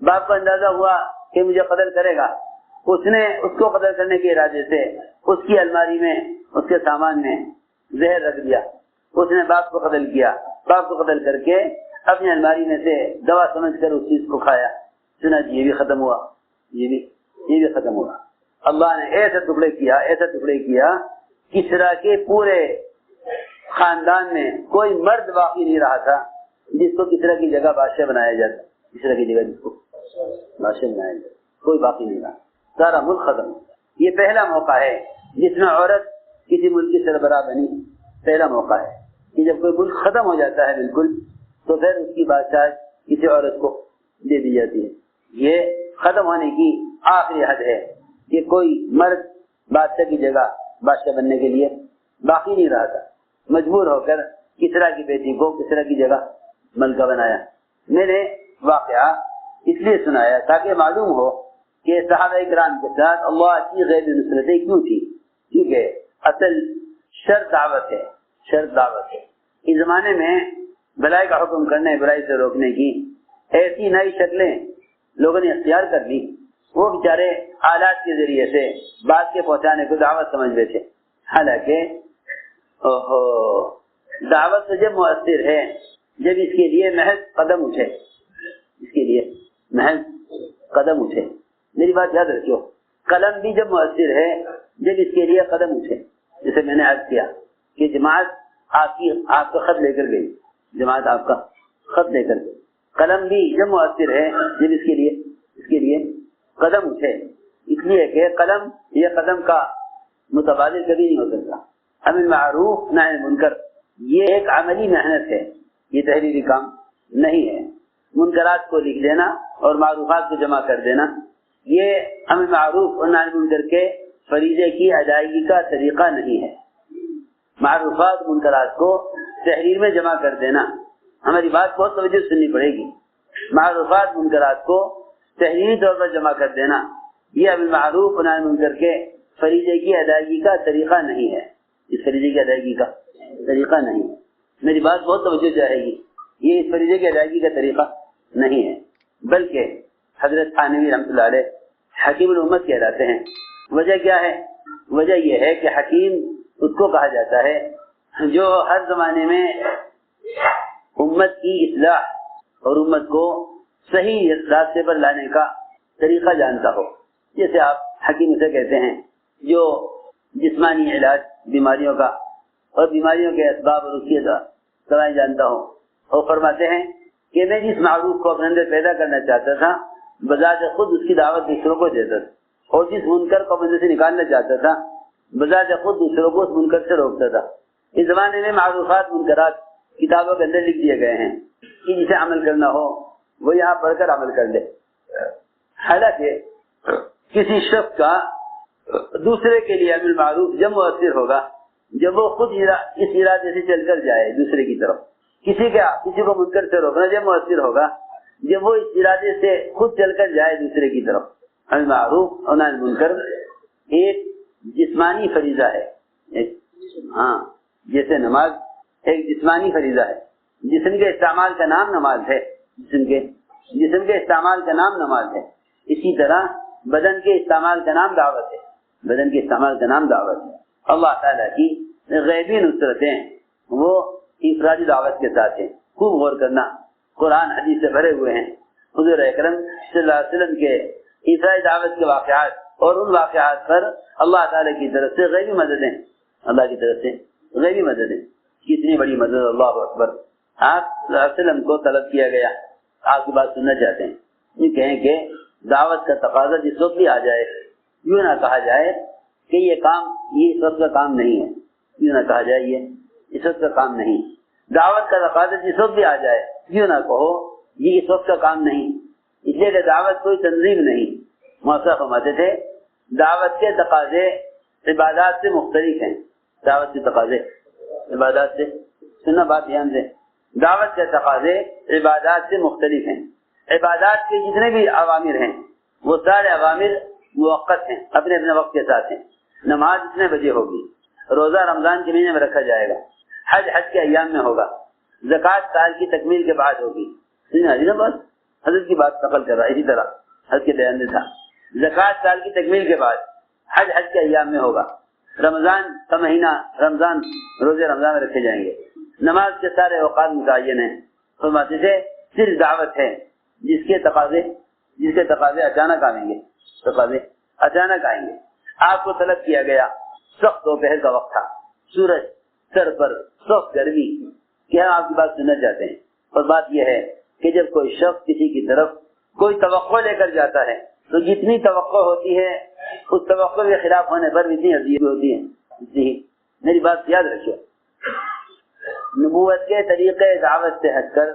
باپ کو اندازہ ہوا کہ مجھے قتل کرے گا. اس نے اس کو قتل کرنے کے ارادے سے اس کی الماری میں اس کے سامان میں زہر رکھ دیا. اس نے باپ کو قتل کیا. باپ کو قتل کر کے اپنی الماری میں سے دوا سمجھ کر اس چیز کو کھایا. سنا جی یہ بھی ختم ہوا, یہ بھی ختم ہوا. اللہ نے ایسے ٹکڑے کیا کسرا کے پورے خاندان میں کوئی مرد باقی نہیں رہا تھا جس کو کسرا کی جگہ بادشاہ بنایا جاتا. کسرا کی جگہ جس کو بادشاہ بنایا جاتا کوئی باقی نہیں رہا, سارا ملک ختم. یہ پہلا موقع ہے جس میں عورت کسی ملک کی سربراہ بنی. پہلا موقع ہے کہ جب کوئی ملک ختم ہو جاتا ہے بالکل تو پھر اس کی بادشاہ کسی عورت کو دے دی جاتی ہے. یہ ختم ہونے کی آخری حد ہے کہ کوئی مرد بادشاہ کی جگہ بادشاہ بننے کے لیے باقی نہیں رہا تھا. مجبور ہو کر کسرا کی بیٹی کو کسرا کی جگہ ملکہ بنایا. میں نے واقعہ اس لیے سنایا تاکہ معلوم ہو کہ صحابہ کرام کے ساتھ اللہ کی غیبی نصرتیں کیوں تھی. کیونکہ اصل شرط دعوت ہے. اس زمانے میں بھلائی کا حکم کرنے, برائی سے روکنے کی ایسی نئی شکلیں لوگوں نے اختیار کر لی. وہ بیچارے آلات کے ذریعے سے بات کے پہنچانے کو دعوت سمجھتے تھے. حالانکہ دعوت تو جب مؤثر ہے جب اس کے لیے محض قدم اٹھے. میری بات یاد رکھو, قلم بھی جب مؤثر ہے جب اس کے لیے قدم اٹھے. جیسے میں نے عرض کیا کہ جماعت آپ کا خط لے کر گئی, قلم بھی جب مؤثر ہے جب اس کے لیے قدم اٹھے. اس لیے کہ قلم یہ قدم کا متبادل کبھی نہیں ہو سکتا. امر معروف نہی عن منکر یہ ایک عملی محنت ہے, یہ تحریری کام نہیں ہے. منکرات کو لکھ دینا اور معروفات کو جمع کر دینا یہ امر معروف اور نہی عن منکر کے فریضے کی ادائیگی کا طریقہ نہیں ہے. معروفات منکرات کو تحریر میں جمع کر دینا, ہماری بات بہت توجہ سننی پڑے گی. معروفات منکرات کو تحریری طور پر جمع کر دینا یہ امر معروف اور نہی عن منکر کے فریضے کی ادائیگی کا طریقہ نہیں ہے. اس فریضے کی ادائیگی کا طریقہ نہیں ہے. میری بات بہت توجہ چاہے گی. یہ اس فریضے کی ادائیگی کا طریقہ نہیں ہے, بلکہ حضرت تھانوی رحمۃ اللہ علیہ حکیم الامت کہلاتے ہیں. وجہ کیا ہے؟ وجہ یہ ہے کہ حکیم اس کو کہا جاتا ہے جو ہر زمانے میں امت کی اصلاح اور امت کو صحیح راستے پر لانے کا طریقہ جانتا ہو. جیسے آپ حکیم اسے کہتے ہیں جو جسمانی علاج بیماریوں کا اور بیماریوں کے اسباب اور اس کی دوائیں جانتا ہو. اور فرماتے ہیں کہ میں جس معروف کو اپنے اندر پیدا کرنا چاہتا تھا بذات خود اس کی دعوت دوسروں کو دیتا تھا, اور جس منکر کو اپنے سے نکالنا چاہتا تھا بذات خود دوسروں کو اس منکر سے روکتا تھا. اس زمانے میں معروفات منکرات کتابوں کے اندر لکھ دیے گئے ہیں کہ جسے عمل کرنا ہو وہ یہاں پڑھ کر عمل کر لے. حالانکہ کسی شخص کا دوسرے کے لیے امر معروف جب مؤثر ہوگا جب وہ خود اس ارادے سے چل کر جائے دوسرے کی طرف. کسی کو منکر سے روکنا جب مؤثر ہوگا جب وہ اس ارادے سے خود چل کر جائے دوسرے کی طرف. امر معروف اور نہی عن منکر ایک جسمانی فریضہ ہے. جیسے نماز ایک جسمانی فریضہ ہے. جسم کے استعمال کا نام نماز ہے. جسم کے استعمال کا نام نماز ہے. اسی طرح بدن کے استعمال کا نام دعوت ہے. اللہ تعالیٰ کی غیبی نصرتیں وہ انفرادی دعوت کے ساتھ ہیں. خوب غور کرنا, قرآن حدیث سے بھرے ہوئے ہیں. حضور اکرم صلی اللہ علیہ وسلم کے انفرادی دعوت کے واقعات اور ان واقعات پر اللہ تعالیٰ کی طرف سے غیبی مددیں, کتنی بڑی مدد. اللہ اکبر. آپ صلی اللہ علیہ وسلم کو طلب کیا گیا, آپ کی بات سننا چاہتے ہیں, یہ کہیں کہ دعوت کا تقاضا جس وقت بھی آ جائے یوں نہ کہا جائے کہ یہ کام یہ اس وقت کا کام نہیں ہے، یوں نہ کہا جائے یہ اس وقت کا کام نہیں۔ دعوت کا تقاضا جس وقت بھی آ جائے یوں نہ کہو یہ اس وقت کا کام نہیں، اس لیے کہ دعوت کوئی تنظیم نہیں۔ موسیٰ فرماتے تھے دعوت کے تقاضے عبادات سے مختلف ہیں، دعوت کے تقاضے عبادات سے، سننا بات دھیان سے، دعوت کے تقاضے عبادات سے مختلف ہیں۔ عبادات کے جتنے بھی اوامر ہیں وہ سارے اوامر موقت ہیں، اپنے اپنے وقت کے ساتھ ہیں۔ نماز اتنے بجے ہوگی، روزہ رمضان کے مہینے میں رکھا جائے گا، حج کے ایام میں ہوگا، زکوٰۃ سال کی تکمیل کے بعد ہوگی۔ بس حضرت کی بات نقل کر رہا ہے، اسی طرح حج کے بیان میں تھا، زکوٰۃ سال کی تکمیل کے بعد، حج کے ایام میں ہوگا، رمضان کا مہینہ رمضان روزے رمضان میں رکھے جائیں گے، نماز کے سارے اوقات متعین ہیں۔ فرماتے تھے صرف دعوت ہے جس کے تقاضے اچانک آئیں گے، تقاضے اچانک آئیں گے۔ آپ کو طلب کیا گیا، سخت دوپہر کا وقت تھا، سورج سر پر، سخت گرمی، کہ ہم آپ کی بات سننا چاہتے ہیں۔ اور بات یہ ہے کہ جب کوئی شخص کسی کی طرف کوئی توقع لے کر جاتا ہے تو جتنی توقع ہوتی ہے اس توقع کے خلاف ہونے پر اتنی اذیت ہوتی ہے۔ جی میری بات یاد رکھیے، نبوت کے طریقے دعوت سے ہٹ کر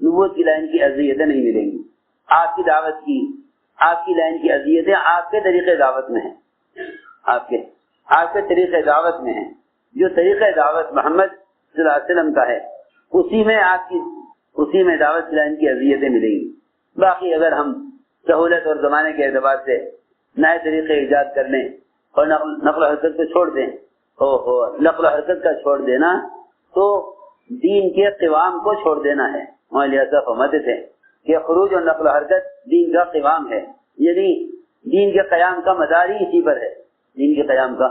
نبوت کی لائن کی اذیتیں نہیں ملیں گی۔ آپ کی دعوت کی، آپ کی لائن کی اذیتیں آپ کے طریقے دعوت میں ہیں، آپ کے طریقے دعوت میں ہیں۔ جو طریقہ دعوت محمد صلی اللہ علیہ وسلم کا ہے اسی میں دعوت کی لائن کی اذیتیں ملیں گی۔ باقی اگر ہم سہولت اور زمانے کے اعتبار سے نئے طریقے ایجاد کر لیں اور نقل و حرکت کو چھوڑ دیں، نقل و حرکت کا چھوڑ دینا تو دین کے قوام کو چھوڑ دینا ہے۔ مولانا صاحب فرماتے تھے کہ خروج اور نقل و حرکت دین کا قوام ہے، یعنی دین کے قیام کا مدار ہی اسی پر ہے، دین کے قیام کا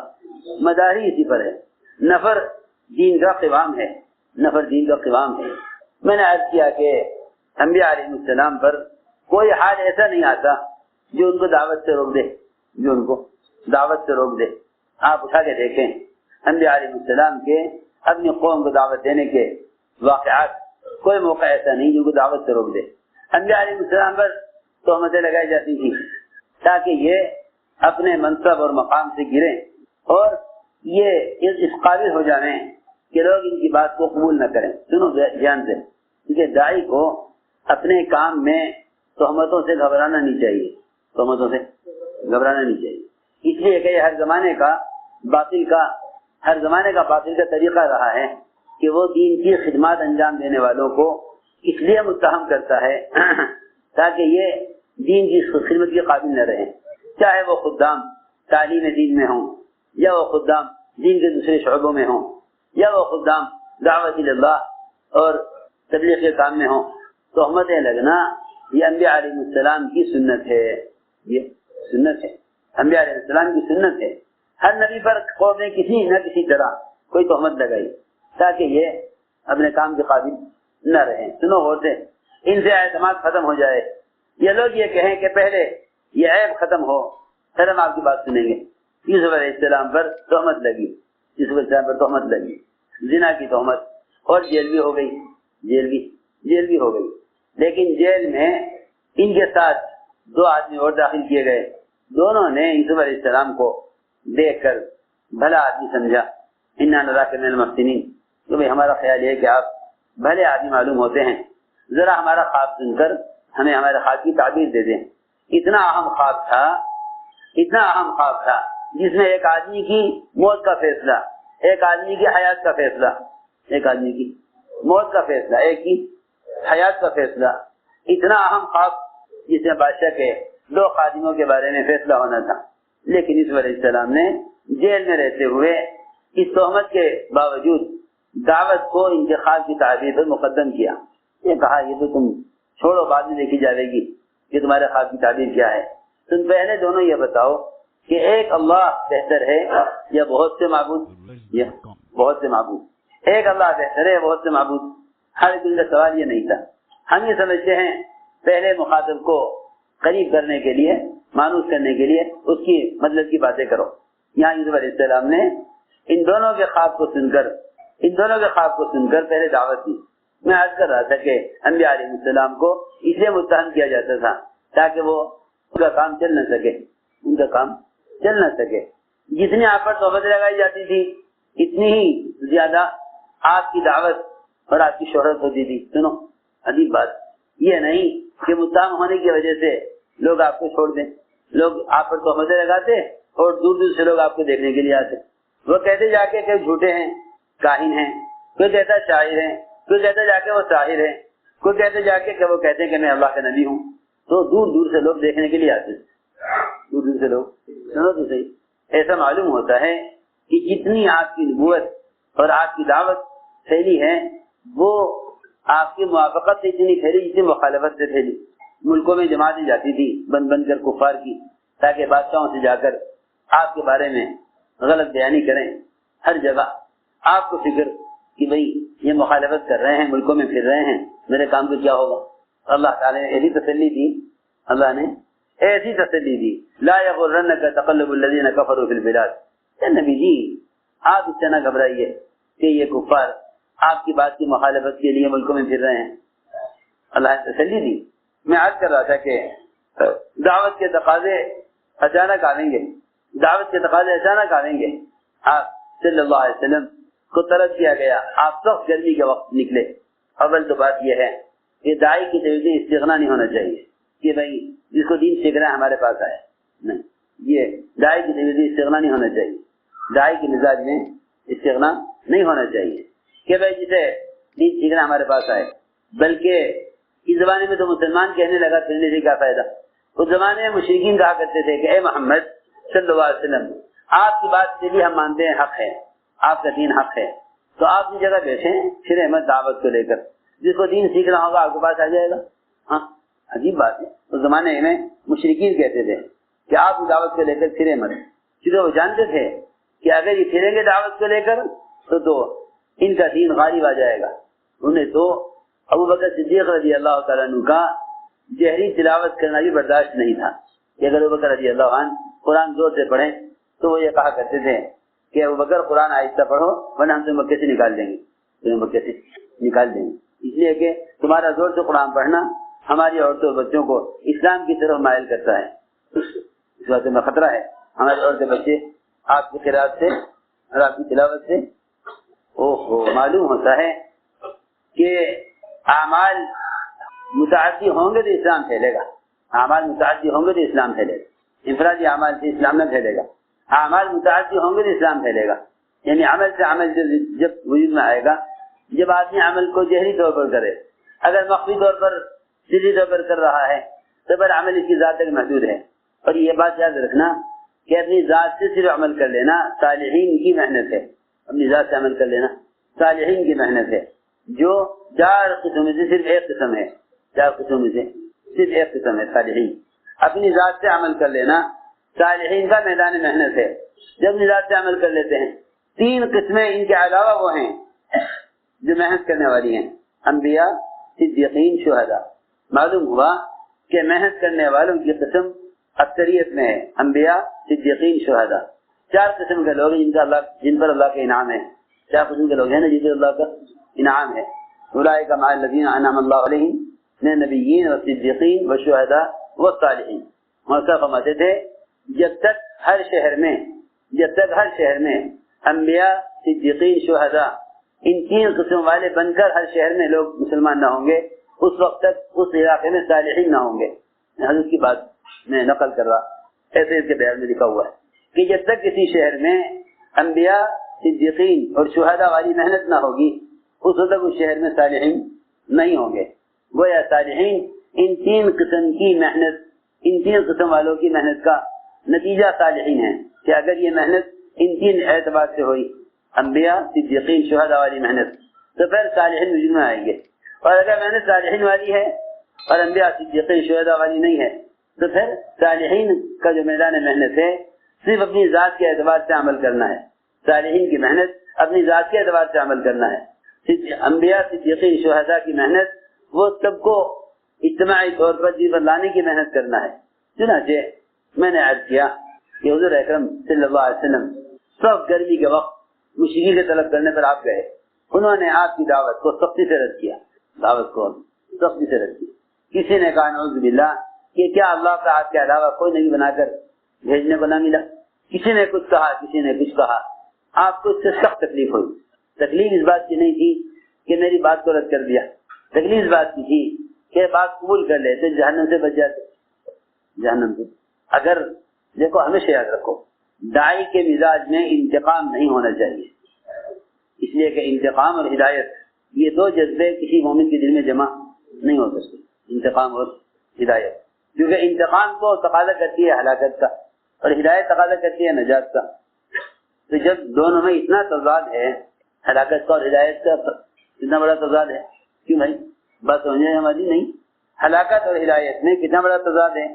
مدار ہی اسی پر ہے۔ نفر دین کا قوام ہے، نفر دین کا قوام ہے۔ میں نے عرض کیا کہ انبیاء علیہ السلام پر کوئی حال ایسا نہیں آتا جو ان کو دعوت سے روک دے، آپ اٹھا کے دیکھیں انبیاء علیہ السلام کے اپنی قوم کو دعوت دینے کے واقعات، کوئی موقع ایسا نہیں جو ان کو دعوت سے روک دے۔ انبیاء علیہ السلام پر تہمتیں لگائی جاتی تھی تاکہ یہ اپنے منصب اور مقام سے گریں اور یہ اس قابل ہو جائیں کہ لوگ ان کی بات کو قبول نہ کریں۔ سنو دھیان سے، کیونکہ داعی کو اپنے کام میں تہمتوں سے گھبرانا نہیں چاہیے، اس لیے کہ ہر زمانے کا باطل کا طریقہ رہا ہے کہ وہ دین کی خدمات انجام دینے والوں کو اس لیے متہم کرتا ہے تاکہ یہ دین کی خدمت کے قابل نہ رہیں، چاہے وہ خدام تعلیم دین میں ہوں یا وہ خدام دین کے دوسرے شعبوں میں ہوں یا وہ خدام دعوت اللہ اور تبلیغ کے کام میں ہوں۔ تہمتیں لگنا یہ انبیاء علیہ السلام کی سنت ہے، یہ سنت ہے، انبیاء علیہ السلام کی سنت ہے۔ ہر نبی پر قوم نے کسی نہ کسی طرح کوئی تہمت لگائی تاکہ یہ اپنے کام کے قابل نہ رہیں۔ سنو ہوتے ان سے اعتماد ختم ہو جائے، یہ لوگ یہ کہیں کہ پہلے یہ عیب ختم ہو پھر ہم آپ کی بات سنیں گے۔ یوسف علیہ السلام پر تہمت لگی، زنا کی تہمت، اور جیل بھی ہو گئی، لیکن جیل میں ان کے ساتھ 2 آدمی اور داخل کیے گئے۔ دونوں نے یوسف علیہ السلام کو دیکھ کر بھلا آدمی سمجھا، انا نراک من المحسنین، تو ہمارا خیال یہ ہے کہ آپ بھلے آدمی معلوم ہوتے ہیں، ذرا ہمارا خواب سن کر ہمیں ہمارے خواب کی تعبیر دے دیں۔ اتنا اہم خواب تھا جس میں ایک آدمی کی موت کا فیصلہ، ایک آدمی کی حیات کا فیصلہ، ایک آدمی کی موت کا فیصلہ، ایک کی حیات کا فیصلہ، اتنا اہم خواب جس میں بادشاہ کے 2 خادموں کے بارے میں فیصلہ ہونا تھا۔ لیکن یوسف علیہ السلام نے جیل میں رہتے ہوئے اس تہمت کے باوجود دعوت کو ان کے خواب کی تعبیر پر مقدم کیا۔ یہ کہا یہ تو تم چھوڑو، بعد میں دیکھی جائے گی کہ تمہارے خواب کی تعبیر کیا ہے، تم پہلے دونوں یہ بتاؤ کہ ایک اللہ بہتر ہے یا بہت سے معبود، ایک اللہ بہتر ہے یا بہت سے معبود۔ ہر ایک کا سوال یہ نہیں تھا۔ ہم یہ سمجھتے ہیں پہلے مخاطب کو قریب کرنے کے لیے، مانوس کرنے کے لیے اس کی مطلب کی باتیں کرو۔ یہاں یوسف علیہ السلام نے ان دونوں کے خواب کو سن کر پہلے دعوت دی۔ میں عرض کر رہا تھا کہ انبیاء علیہ السلام کو اس لیے متہم کیا جاتا تھا تاکہ وہ ان کا کام چل نہ سکے، ان کا کام چل نہ سکے۔ جتنی آپ پر تہمت لگائی جاتی تھی اتنی ہی زیادہ آپ کی دعوت اور آپ کی شہرت ہوتی تھی۔ سنو عجیب بات یہ نہیں کہ متہم ہونے کی وجہ سے لوگ آپ کو چھوڑ دیں، لوگ آپ پر تہمتیں لگاتے اور دور دور سے لوگ آپ کو دیکھنے کے لیے آتے۔ وہ کہتے جا کے کہ جھوٹے ہیں، کاہن ہیں، کوئی کہتا شاعر ہیں، کوئی کہتا جا کے وہ ساحر ہیں، کوئی کہتے جا کے کہ وہ کہتے ہیں کہ میں اللہ کا نبی ہوں۔ تو دور دور سے لوگ دیکھنے کے لیے آتے، دور دور سے لوگ۔ سنو تو صحیح، ایسا معلوم ہوتا ہے کہ جتنی آپ کی نبوت اور آپ کی دعوت پھیلی ہے وہ آپ کی موافقت سے اتنی پھیلی جتنی مخالفت سے پھیلی۔ ملکوں میں جماعتیں جاتی تھی بن بن کر کفار کی، تاکہ بادشاہوں سے جا کر آپ کے بارے میں غلط بیانی کریں۔ ہر جگہ آپ کو فکر کہ بھئی یہ مخالفت کر رہے ہیں، ملکوں میں پھر رہے ہیں، میرے کام کو کیا ہوگا۔ اللہ تعالیٰ نے ایسی تسلی دی، اللہ نے ایسی تسلی دی، لا یغرنک تقلب الذین کفروا فی البلاد۔ اے نبی جی آپ اس سے نہ گھبرائیے کہ یہ کفار آپ کی بات کی مخالفت کے لیے ملکوں میں پھر رہے ہیں۔ اللہ نے تسلی دی۔ میں عرض کر رہا تھا کہ دعوت کے تقاضے اچانک آئیں گے، دعوت کے تقاضے اچانک آئیں گے۔ آپ صلی اللہ علیہ وسلم کو طلب کیا گیا، آپ سخت گرمی کے وقت نکلے۔ اول تو بات یہ ہے کہ داعی کی طرف استغنا نہیں ہونا چاہیے کہ بھائی جس کو دین سیکھ رہا ہے ہمارے پاس آئے، نہیں، یہ داعی کی طرف استغنا نہیں ہونا چاہیے۔ داعی کے مزاج میں استغنا نہیں ہونا چاہیے کہ بھائی جسے دین سیکھنا ہمارے پاس آئے، بلکہ اس زمانے میں تو مسلمان کہنے لگا پھرنے سے کیا فائدہ۔ اس زمانے میں مشرکین کہا کرتے تھے کہ اے محمد صلی اللہ علیہ وسلم آپ کی بات سے بھی ہم مانتے ہیں حق ہے، آپ کا دین حق ہے، تو آپ کی جگہ بیٹھیں پھر احمد دعوت کو لے کر، جس کو دین سیکھنا ہوگا آپ کے پاس آ جائے گا۔ ہاں عجیب بات ہے، اس زمانے میں مشرکین کہتے تھے کہ آپ کی دعوت کو لے کر پھرے مت، کیونکہ وہ جانتے تھے کہ اگر یہ پھریں گے دعوت کو لے کر تو ان کا دین غالب آ جائے گا۔ انہیں تو ابو بکر صدیق رضی اللہ تعالیٰ عنہ کا جہری تلاوت کرنا بھی برداشت نہیں تھا کہ اگر ابو بکر رضی اللہ عنہ قرآن زور سے پڑھیں تو وہ یہ کہا کرتے تھے کہ ابو بکر قرآن آہستہ پڑھو ورنہ ہم تمہیں مکے سے نکال دیں گے، تمہیں مکے سے نکال دیں گے، اس لیے کہ تمہارا زور سے قرآن پڑھنا ہماری عورتوں اور بچوں کو اسلام کی طرف مائل کرتا ہے، اس بات میں خطرہ ہے۔ ہمارے عورتیں بچے آپ کی قرات سے اور آپ کی تلاوت سے معلوم ہوتا ہے کہ اعمال متعدی ہوں گے تو اسلام پھیلے گا، اعمال متعدی ہوں گے تو اسلام پھیلے گا، انفرادی اعمال سے اسلام نہ پھیلے گا، اعمال متعدی ہوں گے تو اسلام پھیلے گا۔ یعنی عمل سے عمل جب وجود میں آئے گا، جب آدمی عمل کو جہری طور پر کرے، اگر مخفی طور پر سیدھی طور پر کر رہا ہے تو پر عمل اس کی ذات تک محدود ہے۔ اور یہ بات یاد رکھنا کہ اپنی ذات سے صرف عمل کر لینا صالحین کی محنت ہے، اپنی ذات سے عمل کر لینا صالحین کی محنت ہے، جو 4 قسم میں سے صرف ایک قسم ہے، 4 قسم میں سے صرف ایک قسم ہے صالحین۔ اپنی ذات سے عمل کر لینا صالحین کا میدان محنت ہے، جب اپنی ذات سے عمل کر لیتے ہیں۔ 3 قسمیں ان کے علاوہ وہ ہیں جو محنت کرنے والی ہیں، انبیاء، صدیقین، شہداء۔ معلوم ہوا کہ محنت کرنے والوں کی قسم اکثریت میں ہے، انبیاء، صدیقین، شہداء۔ 4 قسم کے لوگ جن پر اللہ کا انعام ہے، 4 قسم کے لوگ ہیں نا جن پر اللہ کا انعام ہے۔ اولئک مع الذین انعم اللہ علیہم من النبیین والصدیقین والشہداء والصالحین۔ مولانا فرماتے تھے جب تک ہر شہر میں انبیاء، صدیقین، شہداء ان 3 قسم والے بن کر ہر شہر میں لوگ مسلمان نہ ہوں گے، اس وقت تک اس علاقے میں صالحین نہ ہوں گے۔ حضرت کی بات میں نقل کر رہا، ایسے اس کے بیان میں لکھا ہوا ہے کہ جب تک کسی شہر میں انبیاء، صدیقین اور شہداء والی محنت نہ ہوگی اس وقت تک اس شہر میں صالحین نہیں ہوں گے۔ گویا صالحین ان 3 قسم کی محنت، ان 3 قسم والوں کی محنت کا نتیجہ صالحین ہے کہ اگر یہ محنت ان 3 اعتبار سے ہوئی، انبیاء، صدیقین، شہداء والی محنت، تو پھر صالحین وجود میں آئیں گے۔ اور اگر محنت صالحین والی ہے اور انبیاء، صدیقین، شہداء والی نہیں ہے تو پھر صالحین کا جو میدان محنت ہے صرف اپنی ذات کے اعتبار سے عمل کرنا ہے، صالحین کی محنت اپنی ذات کے اعتبار سے عمل کرنا ہے۔ انبیاء، صدیقین، شہداء کی محنت وہ سب کو اجتماعی طور پر جی پر لانے کی محنت کرنا ہے۔ چنانچہ میں نے عرض کیا کہ حضور اکرم صلی اللہ علیہ وسلم سب گرمی کے وقت مشرکین کے طلب کرنے پر آپ گئے، انہوں نے آپ کی دعوت کو سختی سے رد کیا، دعوت کو سختی سے رد کیا۔ کسی نے کہا نعوذ باللہ کہ کیا اللہ تعالیٰ کے علاوہ کوئی نبی بنا کر بھیجنے کو نہ ملا؟ کسی نے کچھ کہا، کسی نے کچھ کہا، آپ کو اس سے سخت تکلیف ہوئی۔ تکلیف اس بات کی نہیں تھی کہ میری بات کو رد کر دیا، تکلیف اس بات کی تھی کہ بات قبول کر لے تو جہنم سے بچ جاتے، جہنم سے۔ اگر دیکھو، ہمیشہ یاد رکھو، داعی کے مزاج میں انتقام نہیں ہونا چاہیے، اس لیے کہ انتقام اور ہدایت یہ دو جذبے کسی مومن کے دل میں جمع نہیں ہو سکتے، انتقام اور ہدایت، کیونکہ انتقام کو تقاضا کرتی ہے ہلاکت کا اور ہدایت تقاضا کرتی ہے نجات کا۔ تو جب دونوں میں اتنا تضاد ہے، ہلاکت کا اور ہدایت کا اتنا بڑا تضاد ہے، کیوں بھائی بات سمجھے ہماری؟ نہیں، ہلاکت اور ہدایت میں کتنا بڑا تضاد ہے،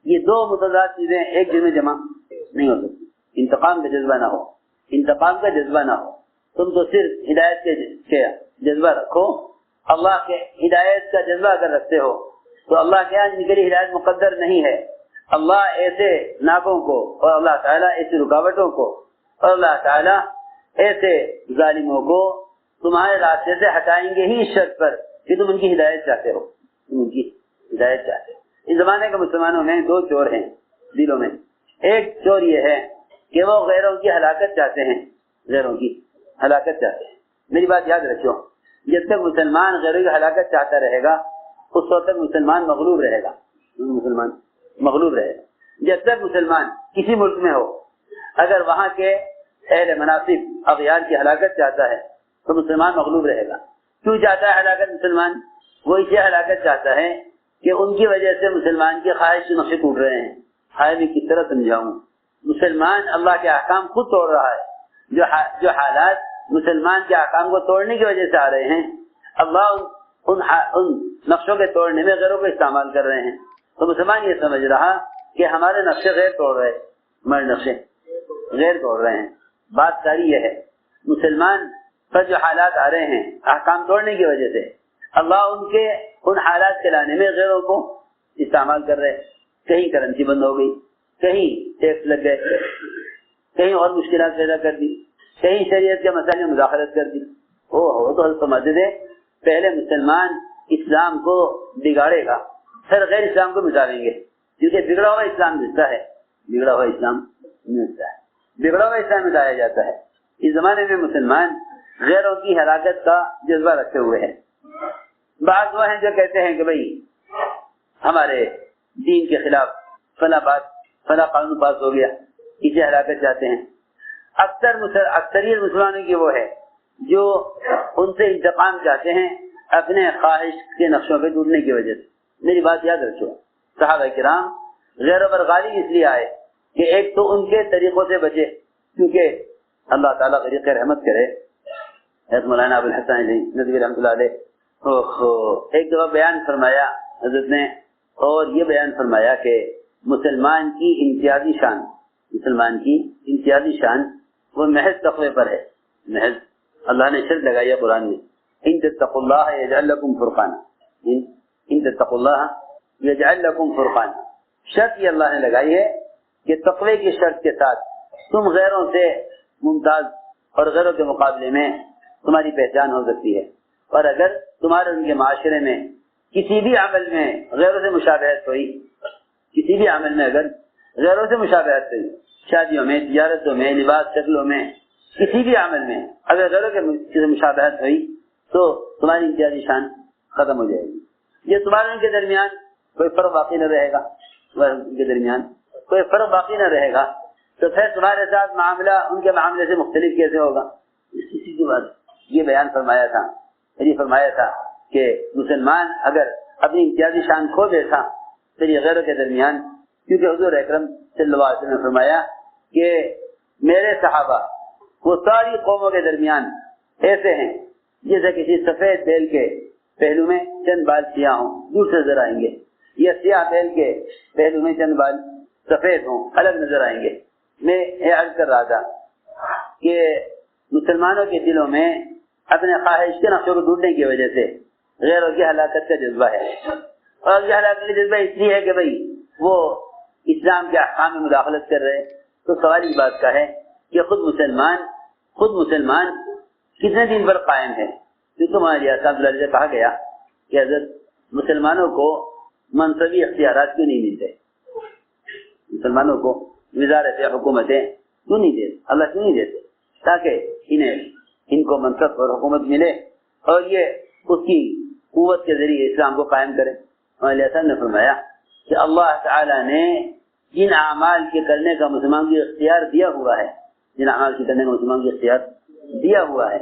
یہ دو متضاد چیزیں ایک دن میں جمع نہیں ہو سکتی۔ انتقام کا جذبہ نہ ہو، انتقام کا جذبہ نہ ہو، تم تو صرف ہدایت کے جذبہ رکھو۔ اللہ کے ہدایت کا جذبہ اگر رکھتے ہو تو اللہ کے یہاں جن کے لیے ہدایت مقدر نہیں ہے، اللہ ایسے ناکوں کو اور اللہ تعالیٰ ایسی رکاوٹوں کو اور اللہ تعالیٰ ایسے ظالموں کو تمہارے راستے سے ہٹائیں گے ہی اس شرط پر کہ تم ان کی ہدایت چاہتے ہو، تم ان کی ہدایت چاہتے ہو۔ اس زمانے کے مسلمانوں میں دو چور ہیں دلوں میں۔ ایک چور یہ ہے کہ وہ غیروں کی ہلاکت چاہتے ہیں، غیروں کی ہلاکت چاہتے ہیں۔ میری بات یاد رکھو، جب تک مسلمان غیروں کی ہلاکت چاہتا رہے گا اس وقت تک مسلمان مغلوب رہے گا، مسلمان مغلوب رہے گا۔ جب تک مسلمان کسی ملک میں ہو، اگر وہاں کے اہل مناصب اغیار کی ہلاکت چاہتا ہے تو مسلمان مغلوب رہے گا۔ کیوں چاہتا ہے ہلاکت مسلمان؟ وہ اسے ہلاکت چاہتا ہے کہ ان کی وجہ سے مسلمان کی خواہش کے نقشے ٹوٹ رہے ہیں۔ خواہش میں کس طرح سمجھاؤں؟ مسلمان اللہ کے احکام خود توڑ رہا ہے، جو حالات مسلمان کے احکام کو توڑنے کی وجہ سے آ رہے ہیں، اللہ ان نقشوں کے توڑنے میں غیروں کو استعمال کر رہے ہیں۔ تو مسلمان یہ سمجھ رہا کہ ہمارے نقشے غیر توڑ رہے، ہمارے نقشے غیر توڑ رہے ہیں۔ بات ساری یہ ہے، مسلمان پر جو حالات آ رہے ہیں احکام توڑنے کی وجہ سے، اللہ ان حالات کے لانے میں غیروں کو استعمال کر رہے۔ کہیں کرنسی بند ہو گئی، کہیں ٹیکس لگ گئے، کہیں اور مشکلات پیدا کر دی، کہیں شریعت کے مسائل میں مداخلت کر دی۔ تو سمجھ دے، پہلے مسلمان اسلام کو بگاڑے گا، پھر غیر اسلام کو مٹالیں گے، کیونکہ بگڑا ہوا اسلام ملتا ہے، بگڑا ہوا اسلام ملتا ہے، بگڑا ہوا اسلام مٹایا جاتا ہے۔ اس زمانے میں مسلمان غیروں کی ہلاکت کا جذبہ رکھے ہوئے ہیں۔ بعض وہ ہیں جو کہتے ہیں کہ بھئی ہمارے دین کے خلاف فلاں قانون پاس ہو گیا، اسے ہلاکت چاہتے ہیں۔ اکثریت مسلمانوں کی وہ ہے جو ان سے انتقام چاہتے ہیں اپنے خواہش کے نقشوں پہ ٹوٹنے کی وجہ سے۔ میری بات یاد رکھو، صحابہ کرام غیروں پر غالب اس لیے آئے کہ ایک تو ان کے طریقوں سے بچے، کیونکہ اللہ تعالیٰ غریق رحمت کرے، حضرت مولانا ابو الحسن علی ندوی رحمۃ اللہ علیہ ایک دفعہ بیان فرمایا حضرت نے، اور یہ بیان فرمایا کہ مسلمان کی امتیازی شان، مسلمان کی امتیازی شان وہ محض تقوی پر ہے، محض اللہ نے شرط لگائی ہے قرآن میں، ان تتقوا اللہ یجعل لکم فرقانا، ان تتقوا اللہ یجعل لکم فرقانا۔ شرط یہ اللہ نے لگائی ہے کہ تقوی کی شرط کے ساتھ تم غیروں سے ممتاز اور غیروں کے مقابلے میں تمہاری پہچان ہو سکتی ہے۔ اور اگر تمہارے ان کے معاشرے میں کسی بھی عمل میں غیروں سے مشابہت ہوئی، کسی بھی عمل میں اگر غیروں سے مشابہت ہوئی، شادیوں میں، تجارتوں میں، لباس شکلوں میں، کسی بھی عمل میں اگر غیروں کے مشابہت ہوئی تو تمہاری امتیازی شان ختم ہو جائے گی۔ یہ تمہارے ان کے درمیان کوئی فرق باقی نہ رہے گا، ان کے درمیان کوئی فرق باقی نہ رہے گا، تو پھر تمہارے ساتھ معاملہ ان کے معاملے سے مختلف کیسے ہوگا؟ اسی کے بعد یہ بیان فرمایا تھا، یہ فرمایا تھا کہ مسلمان اگر اپنی امتیازی شان کھو بیٹھا پھر یہ غیروں کے درمیان، کیونکہ حضور اکرم صلی اللہ علیہ وسلم نے فرمایا کہ میرے صحابہ وہ ساری قوموں کے درمیان ایسے ہیں جیسے کسی سفید بیل کے پہلو میں چند بال سیاہ ہوں، دور سے نظر آئیں گے، یا سیاہ بیل کے پہلو میں چند بال سفید ہوں، الگ نظر آئیں گے۔ میں یہ عرض کر رہا تھا کہ مسلمانوں کے دلوں میں اپنے خواہش کے نقشوں کو ڈھونڈنے کی وجہ سے غیروں کی ہلاکت کا جذبہ ہے، اور یہ ہلاکت کا جذبہ اس لیے ہے کہ بھئی وہ اسلام کے احکام میں مداخلت کر رہے۔ تو سوال اس بات کا ہے کہ خود مسلمان کتنے دن پر قائم ہے؟ کیونکہ ہمارے صاحب سے کہا گیا کہ حضرت مسلمانوں کو منصبی اختیارات کیوں نہیں ملتے؟ مسلمانوں کو وزارت حکومتیں کیوں نہیں دیتے؟ اللہ کیوں نہیں دیتے؟ تاکہ ان کو منصب اور حکومت ملے اور یہ اس کی قوت کے ذریعے اسلام کو قائم کرے۔ علیہ السلام نے فرمایا کہ اللہ تعالیٰ نے جن اعمال کے کرنے کا مسلمان کو اختیار دیا ہوا ہے، جن اعمال کے کرنے کا مسلمان کو اختیار دیا ہوا ہے،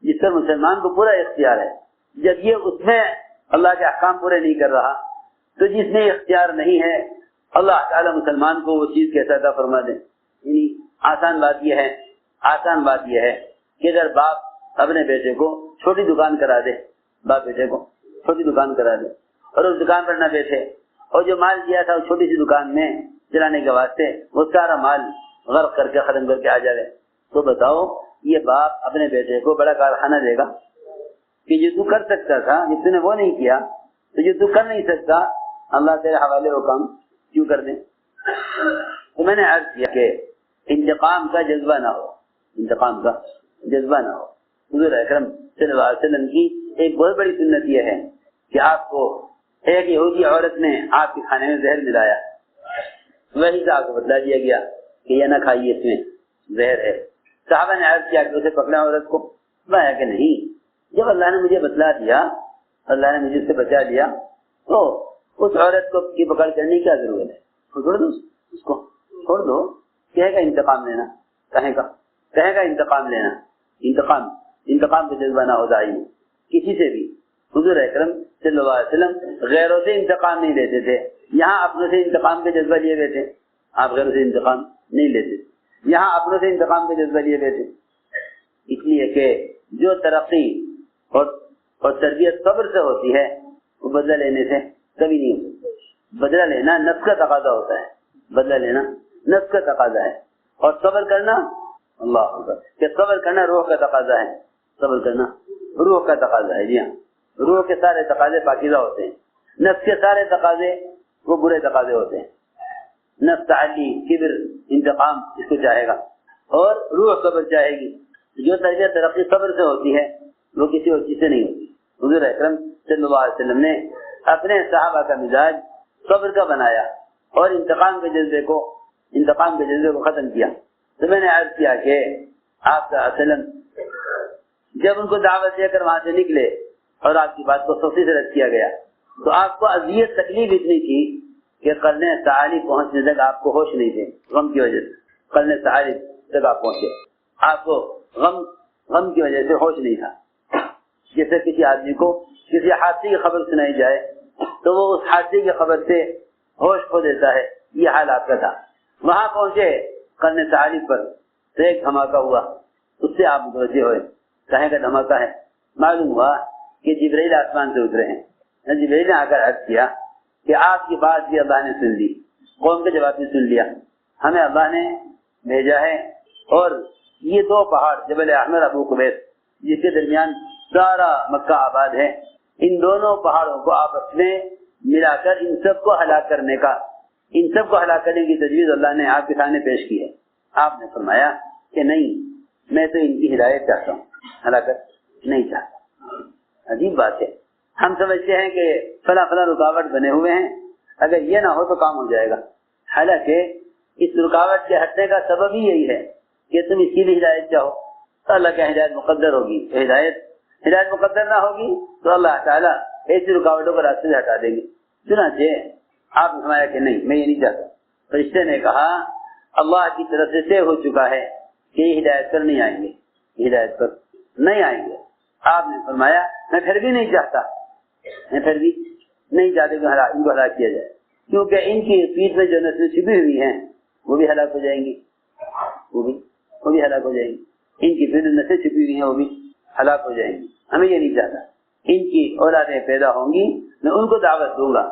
جس پر مسلمان کو پورا اختیار ہے، جب یہ اس میں اللہ کے احکام پورے نہیں کر رہا تو جس میں اختیار نہیں ہے اللہ تعالیٰ مسلمان کو وہ چیز کیسا عطا فرما دے۔ یعنی آسان بات یہ ہے کہ اگر باپ اپنے بیٹے کو چھوٹی دکان کرا دے، باپ بیٹے کو چھوٹی دکان کرا دے اور اس دکان پر نہ بیٹھے اور جو مال دیا تھا اس چھوٹی سی دکان میں چلانے کے واسطے وہ سارا مال غرق کر کے ختم کر کے آ جائے، تو بتاؤ یہ باپ اپنے بیٹے کو بڑا کارخانہ دے گا کہ جو تو کر سکتا تھا، جس نے وہ نہیں کیا تو جو تو کر نہیں سکتا اللہ تیرے حوالے وہ کام کیوں کر دیں؟ تو میں نے عرض کیا کہ انتقام کا جذبہ نہ ہو، انتقام کا جذبہ نہ ہو۔ حضور اکرم صلی اللہ علیہ وسلم کی ایک بہت بڑی سنت یہ ہے کہ آپ کو ایک یہودی عورت نے آپ کے کھانے میں زہر ملایا، وہی سے آپ کو بتلا دیا گیا کہ یہ نہ کھائیے، اس میں زہر ہے۔ صحابہ نے عرض کیا کہ اسے پکڑا عورت کو، بتایا کہ نہیں، جب اللہ نے مجھے بتلا دیا، اللہ نے مجھے اس سے بچا لیا تو اس عورت کو کی پکڑ کرنے کی کیا ضرورت ہے؟ چھوڑ دو اس کو، چھوڑ دو۔ کہے گا انتقام لینا، کہے گا انتقام لینا، انتقام کا جذبہ نہ ہو دائی کسی سے بھی۔ حضور اکرم صلی اللہ علیہ وسلم غیروں سے انتقام نہیں لیتے تھے، یہاں اپنوں سے انتقام کا جذبہ لیے ہوئے تھے۔ آپ غیروں سے انتقام نہیں لیتے، یہاں اپنوں سے انتقام کا جذبہ لیے ہوئے تھے، اس لیے کہ جو ترقی اور تربیت صبر سے ہوتی ہے وہ بدلہ لینے سے کبھی نہیں ہوتی۔ بدلہ لینا نفس کا تقاضا ہوتا ہے، بدلہ لینا نفس کا تقاضا ہے، اور صبر کرنا اللہ اکبر کہ صبر کرنا روح کا تقاضا ہے، صبر کرنا روح کا تقاضا ہے۔ جی ہاں، روح کے سارے تقاضے پاکیزہ ہوتے ہیں، نفس کے سارے تقاضے وہ برے تقاضے ہوتے ہیں۔ نفس تعلی، کبر، انتقام اس کو چاہے گا اور روح صبر چاہے گی۔ جو تربیت ترقی صبر سے ہوتی ہے وہ کسی اور چیز سے نہیں ہوتی۔ حضور اکرم صلی اللہ علیہ وسلم نے اپنے صحابہ کا مزاج صبر کا بنایا اور انتقام کے جذبے کو ختم کیا۔ تو میں نے عرض کیا کہ آپ کا وسلم جب ان کو دعوت دے کر وہاں سے نکلے اور آپ کی بات کو سختی سے رد کیا گیا تو آپ کو اذیت تکلیف اتنی تھی کہ قرن سعالی پہنچنے تک آپ کو ہوش نہیں تھے، غم کی وجہ سے۔ قرن سعالی تک آپ پہنچے، آپ کو غم کی وجہ سے ہوش نہیں تھا۔ جیسے کسی آدمی کو کسی حادثے کی خبر سنائی جائے تو وہ اس حادثے کی خبر سے ہوش کھو دیتا ہے، یہ حال آپ کا تھا۔ وہاں پہنچے قرن سعالی پر تو ایک دھماکہ ہوا، اس سے آپ متوجہ ہوئے، کہیں کا دھماکہ ہے؟ معلوم ہوا کہ جبرائیل آسمان سے اترے ہیں۔ جبرائیل نے آ کر عرض کیا کہ آپ کی بات بھی اللہ نے سن لی، قوم کا جواب بھی سن لیا، ہمیں اللہ نے بھیجا ہے، اور یہ دو پہاڑ جبل احمر، ابو قبیس، جس کے درمیان سارا مکہ آباد ہے، ان دونوں پہاڑوں کو آپس میں ملا کر ان سب کو ہلاک کرنے کی تجویز اللہ نے آپ کے سامنے پیش کی ہے۔ آپ نے فرمایا کہ نہیں، میں تو ان کی ہدایت چاہتا ہوں، ہلاکت نہیں چاہتا۔ عجیب بات ہے، ہم سمجھتے ہیں کہ فلاں رکاوٹ بنے ہوئے ہیں، اگر یہ نہ ہو تو کام ہو جائے گا، حالانکہ اس رکاوٹ کے ہٹنے کا سبب ہی یہی ہے کہ تم اس کی بھی ہدایت چاہو تو اللہ کی ہدایت مقدر ہوگی، ہدایت مقدر نہ ہوگی تو اللہ تعالیٰ ایسی رکاوٹوں کو راستے سے ہٹا دیں گے۔ چنانچہ آپ نے فرمایا کہ نہیں، میں یہ نہیں چاہتا۔ فرشتے نے کہا اللہ کی طرف سے طے ہو چکا ہے کہ یہ ہدایت پر نہیں آئیں گے، آپ نے فرمایا میں پھر بھی نہیں چاہتا کہ ان کو ہلاک کیا جائے، کیونکہ ان کی پیٹھ میں جو نسلیں چھپی ہوئی ہیں وہ بھی ہلاک ہو جائیں گی، وہ بھی ہلاک ہو جائیں گی، ان کی پیٹھ میں نسلیں چھپی ہوئی ہیں وہ بھی ہلاک ہو جائیں گی۔ ہمیں یہ نہیں چاہتا، ان کی اولادیں پیدا ہوں گی، میں ان کو دعوت دوں گا،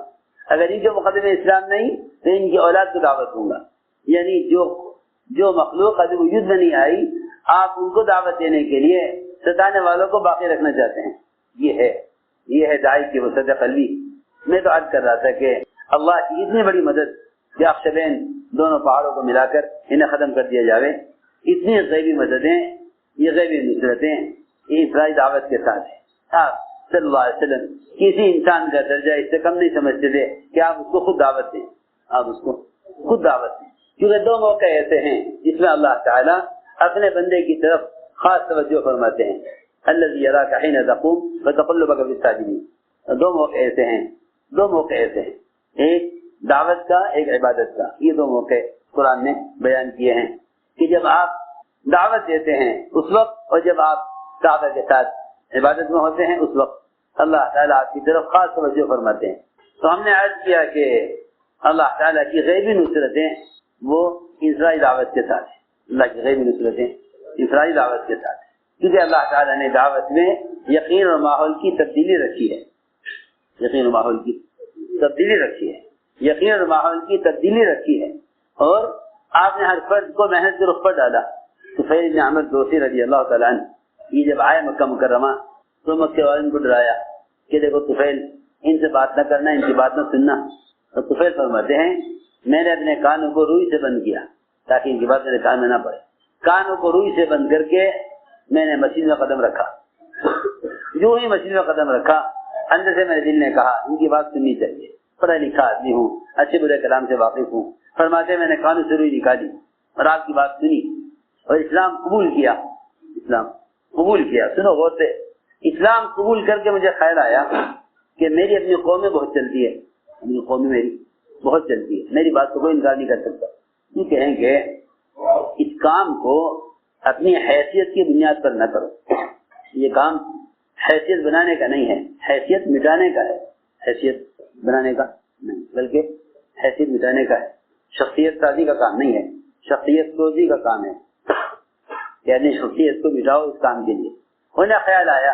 اگر ان کے مقدمے اسلام نہیں تو ان کی اولاد کو دعوت دوں گا، یعنی جو مخلوق ابھی وجود میں نہیں آئی آپ ان کو دعوت دینے کے لیے ستانے والوں کو باقی رکھنا چاہتے ہیں۔ یہ ہے داعی کی وسعت قلبی۔ میں تو عرض کر رہا تھا کہ اللہ کی اتنی بڑی مدد کہ اخشبین دونوں پہاڑوں کو ملا کر انہیں ختم کر دیا جاوے، اتنی غیبی مددیں، یہ غیبی نصرتیں، یہ انفرادی دعوت کے ساتھ ہے۔ صلی اللہ علیہ وسلم کسی انسان کا درجہ اس سے کم نہیں سمجھتے تھے کہ آپ اس کو خود دعوت دیں، آپ اس کو خود دعوت دیں، کیونکہ دو موقع ایسے ہیں جس میں اللہ تعالیٰ اپنے بندے کی طرف خاص توجہ فرماتے ہیں، الذی یراک حین تقوم وتقلبک فی الساجدین۔ دو موقع ایسے ہیں، دو موقع ایسے ہیں، ایک دعوت کا، ایک عبادت کا۔ یہ دو موقع قرآن نے بیان کیے ہیں کہ جب آپ دعوت دیتے ہیں اس وقت، اور جب آپ دعوت کے ساتھ عبادت میں ہوتے ہیں اس وقت اللہ تعالیٰ آپ کی طرف خاص توجہ فرماتے ہیں۔ تو ہم نے عرض کیا کہ اللہ تعالیٰ کی غیبی نصرتیں وہ انفرادی دعوت کے ساتھ ہیں، اللہ کی غیبی نصرتیں انفرادی دعوت کے ساتھ ہیں، کیونکہ اللہ تعالیٰ نے دعوت میں یقین اور ماحول کی تبدیلی رکھی ہے، یقین اور ماحول کی تبدیلی رکھی ہے، یقین اور ماحول کی تبدیلی رکھی ہے، اور آپ نے ہر فرد کو محنت کے رخ پر ڈالا۔ طفیل بن عمرو دوسی رضی اللہ تعالیٰ عنہ یہ جب آئے مکہ مکرمہ تو مکے والوں کو ڈرایا کہ دیکھو طفیل، ان سے بات نہ کرنا، ان کی بات نہ سننا۔ تو طفیل فرماتے ہیں میں نے اپنے کانوں کو روئی سے بند کیا تاکہ ان کی بات میرے کان میں نہ پڑے، کانوں کو روئی سے بند کر کے میں نے مسجد میں قدم رکھا، جو ہی مسجد میں قدم رکھا اندر سے میرے دل نے کہا ان کی بات سننی چاہیے، پڑھا لکھا آدمی ہوں، اچھے برے کلام سے واقف ہوں۔ فرماتے میں نے کانوں سے روئی نکالی اور آپ کی بات سنی اور اسلام قبول کیا، اسلام قبول کیا۔ سنو غور سے، اسلام قبول کر کے مجھے خیال آیا کہ میری اپنی قوم میں بہت چلتی ہے، اپنی قوم میں میری بہت چلتی ہے، میری بات کو کوئی انکار نہیں کر سکتا۔ یہ کہیں کہ اس کام کو اپنی حیثیت کی بنیاد پر نہ کرو، یہ کام حیثیت بنانے کا نہیں ہے، حیثیت مٹانے کا ہے، حیثیت بنانے کا نہیں بلکہ حیثیت مٹانے کا ہے، شخصیت سازی کا کام نہیں ہے، شخصیت سوزی کا کام ہے، یعنی شخصیت کو مٹاؤ اس کام کے لیے۔ انہیں خیال آیا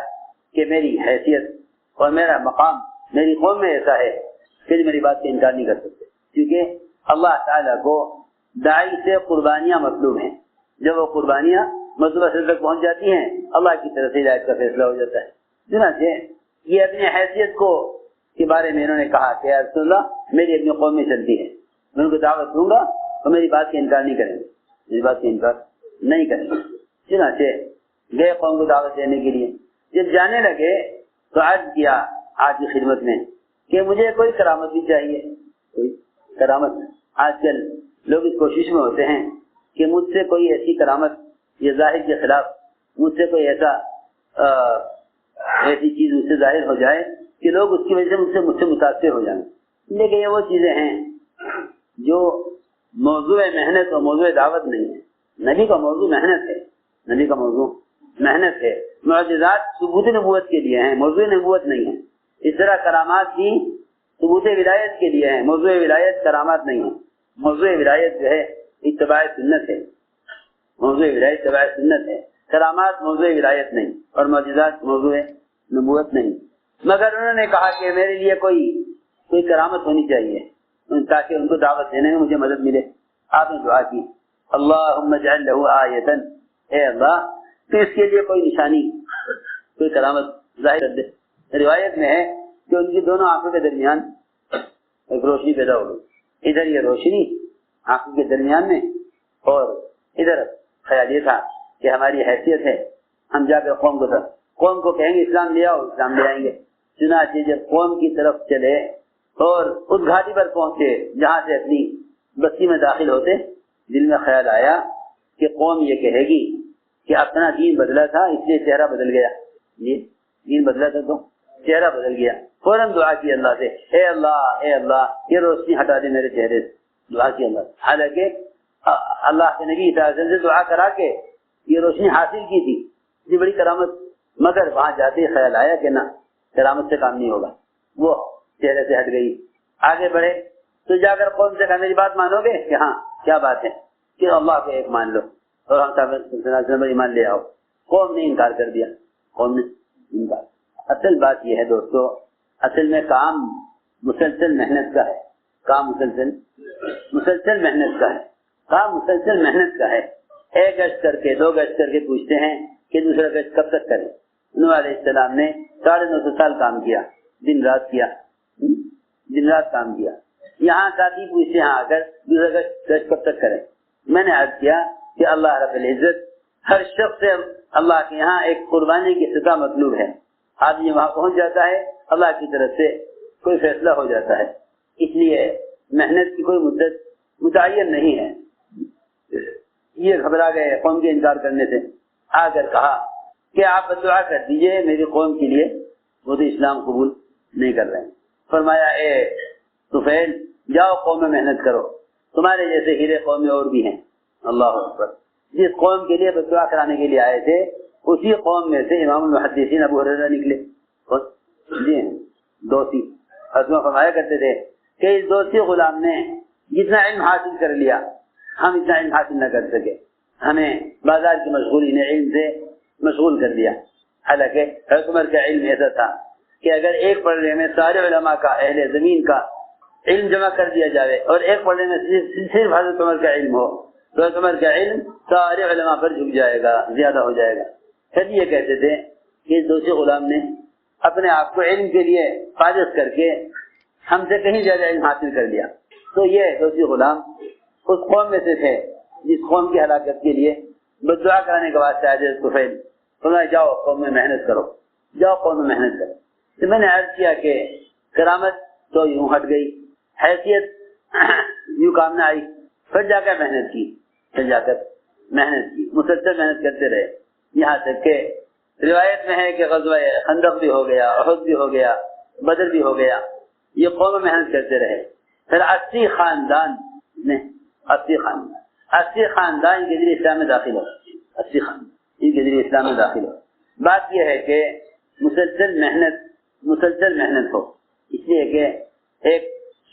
کہ میری حیثیت اور میرا مقام میری قوم میں ایسا ہے کہ میری بات کا انکار نہیں کر سکتے، کیونکہ اللہ تعالیٰ کو داعی سے قربانیاں مطلوب ہیں، جب وہ قربانیاں مطلوبہ سے تک پہنچ جاتی ہیں اللہ کی طرف سے ہدایت کا فیصلہ ہو جاتا ہے۔ چنانچہ یہ اپنی حیثیت کو کے بارے میں انہوں نے کہا کہ یا رسول اللہ میری اپنی قوم میں چلتی ہے، میں ان کو دعوت دوں گا تو میری بات کا انکار نہیں کریں گے، میری بات کا انکار نہیں کریں گے۔ چنانچہ گئے قوم کو دعوت دینے کے لیے، جب جانے لگے تو عرض کیا آج کی خدمت میں کہ مجھے کوئی کرامت بھی چاہیے، کوئی کرامت۔ آج کل لوگ اس کوشش میں ہوتے ہیں کہ مجھ سے کوئی ایسی کرامت یہ ظاہر کے خلاف، مجھ سے کوئی ایسی چیز مجھ سے ظاہر ہو جائے کہ لوگ اس کی وجہ سے مجھ سے متاثر ہو جائیں۔ لیکن یہ وہ چیزیں ہیں جو موضوع محنت اور موضوع دعوت نہیں ہے۔ نبی کا موضوع محنت ہے، نبی کا موضوع محنت ہے۔ معجزات ثبوت نبوت کے لیے ہیں، موضوع نبوت نہیں ہے۔ اس طرح کرامات بھی ثبوت ولایت کے لیے ہیں، موضوع ولایت کرامات نہیں ہے۔ موضوع ولایت جو ہے اتباع سنت ہے، موضوع ولایت اتباع سنت ہے، کرامات موضوع ولایت نہیں اور معجزات موضوع نبوت نہیں۔ مگر انہوں نے کہا کہ میرے لیے کوئی کرامت ہونی چاہیے تاکہ ان کو دعوت دینے میں مجھے مدد ملے۔ آپ نے دعا کی اللہم اجعل لہ آیۃ، اے اللہ تو اس کے لیے کوئی نشانی، کوئی کرامت ظاہر کر دے۔ روایت میں ہے کہ ان کی دونوں آنکھوں کے درمیان ایک روشنی پیدا ہو گئی، ادھر یہ روشنی آنکھوں کے درمیان میں، اور ادھر خیال یہ تھا کہ ہماری حیثیت ہے، ہم جا کے قوم کو کہیں گے اسلام لے آؤ، اسلام لے آئیں گے۔ چنانچہ جب قوم کی طرف چلے اور اس گھاٹی پر پہنچے جہاں سے اپنی بستی میں داخل ہوتے، دل میں خیال آیا کہ قوم یہ کہے گی کہ اپنا دین بدلا تھا اس لیے چہرہ بدل گیا، یہ دین بدلا تھا تو چہرہ بدل گیا۔ فوراً دعا کی اللہ سے، اے اللہ یہ روشنی ہٹا دے میرے چہرے سے، دعا کی اللہ سے۔ حالانکہ اللہ کے نبی صلی اللہ علیہ وسلم سے دعا کرا کے یہ روشنی حاصل کی تھی، یہ بڑی کرامت، مگر وہاں جاتے ہی خیال آیا کہ نہ کرامت سے کام نہیں ہوگا، وہ چہرے سے ہٹ گئی۔ آگے بڑھے تو جا کر قوم سے کہا میری بات مانو گے کہ ہاں کیا بات ہے کہ اللہ کو ایک مان لو اور ہم صاحب ایمان لے آؤ۔ قوم نے انکار کر دیا، قوم نے انکار۔ اصل بات یہ ہے دوستو، اصل میں کام مسلسل محنت کا ہے، کام مسلسل محنت کا ہے، کام مسلسل محنت کا ہے۔ ایک گشت کر کے 2 گشت کر کے پوچھتے ہیں کہ دوسرا گشت کب تک کریں۔ نوح علیہ السلام نے 950 سال کام کیا، دن رات کیا، دن رات کام کیا۔ یہاں ساتھی پوچھتے ہیں آ کر دوسرا گشت کب تک کریں۔ میں نے عرض کیا کہ اللہ رب العزت ہر شخص سے اللہ کے یہاں ایک قربانی کی سزا مطلوب ہے۔ آدمی وہاں پہنچ جاتا ہے، اللہ کی طرف سے کوئی فیصلہ ہو جاتا ہے۔ اس لیے محنت کی کوئی مدت متعین نہیں ہے۔ یہ گھبرا گئے قوم کے انکار کرنے سے، آ کر کہا کہ آپ دعا کر دیجئے میری قوم کے لیے، وہ تو اسلام قبول نہیں کر رہے ہیں۔ فرمایا اے طفیل جاؤ قوم میں محنت کرو، تمہارے جیسے ہیرے قوم میں اور بھی ہیں۔ اللہ اکبر۔ جس قوم کے لیے دعا کرانے کے لیے آئے تھے اسی قوم میں سے امام المحدثین ابو ہریرہ نکلے، جی ہیں دوسی۔ حضرت فرمایا کرتے تھے کہ اس دوسی غلام نے جتنا علم حاصل کر لیا ہم اتنا علم حاصل نہ کر سکے، ہمیں بازار کی مشغولی نے علم سے مشغول کر دیا۔ حالانکہ حضرت عمر کا علم ایسا تھا کہ اگر ایک پڑھنے میں سارے علماء کا، اہل زمین کا علم جمع کر دیا جائے اور ایک پڑھنے میں صرف حضرت عمر کا علم ہو تو حضرت عمر کا علم سارے علماء پر جھک جائے گا، زیادہ ہو جائے گا۔ پھر یہ کہتے تھے کہ اس دوسرے غلام نے اپنے آپ کو علم کے لیے فارغ کر کے ہم سے کہیں زیادہ علم حاصل کر لیا۔ تو یہ دوسری غلام اس قوم میں سے تھے جس قوم کی ہلاکت کے لیے بدعا کرانے کے واسطے آئے طفیل، فرمایا جاؤ قوم میں محنت کرو، جاؤ قوم میں محنت کرو۔ تو میں نے عرض کیا کہ کرامت تو یوں ہٹ گئی، حیثیت یوں کام نہ آئی، پھر جا کر محنت کی، پھر جا کر محنت کی، مسلسل محنت کرتے رہے، یہاں تک کہ روایت میں ہے کہ غزوہ خندق بھی ہو گیا، احد بھی ہو گیا، بدر بھی ہو گیا، یہ قوم میں محنت کرتے رہے۔ پھر 80 خاندان کے ذریعے اسلام میں داخل ہو، 80 خاندان ان کے ذریعے اسلام میں داخل ہو۔ بات یہ ہے کہ مسلسل محنت ہو، اس لیے کہ ایک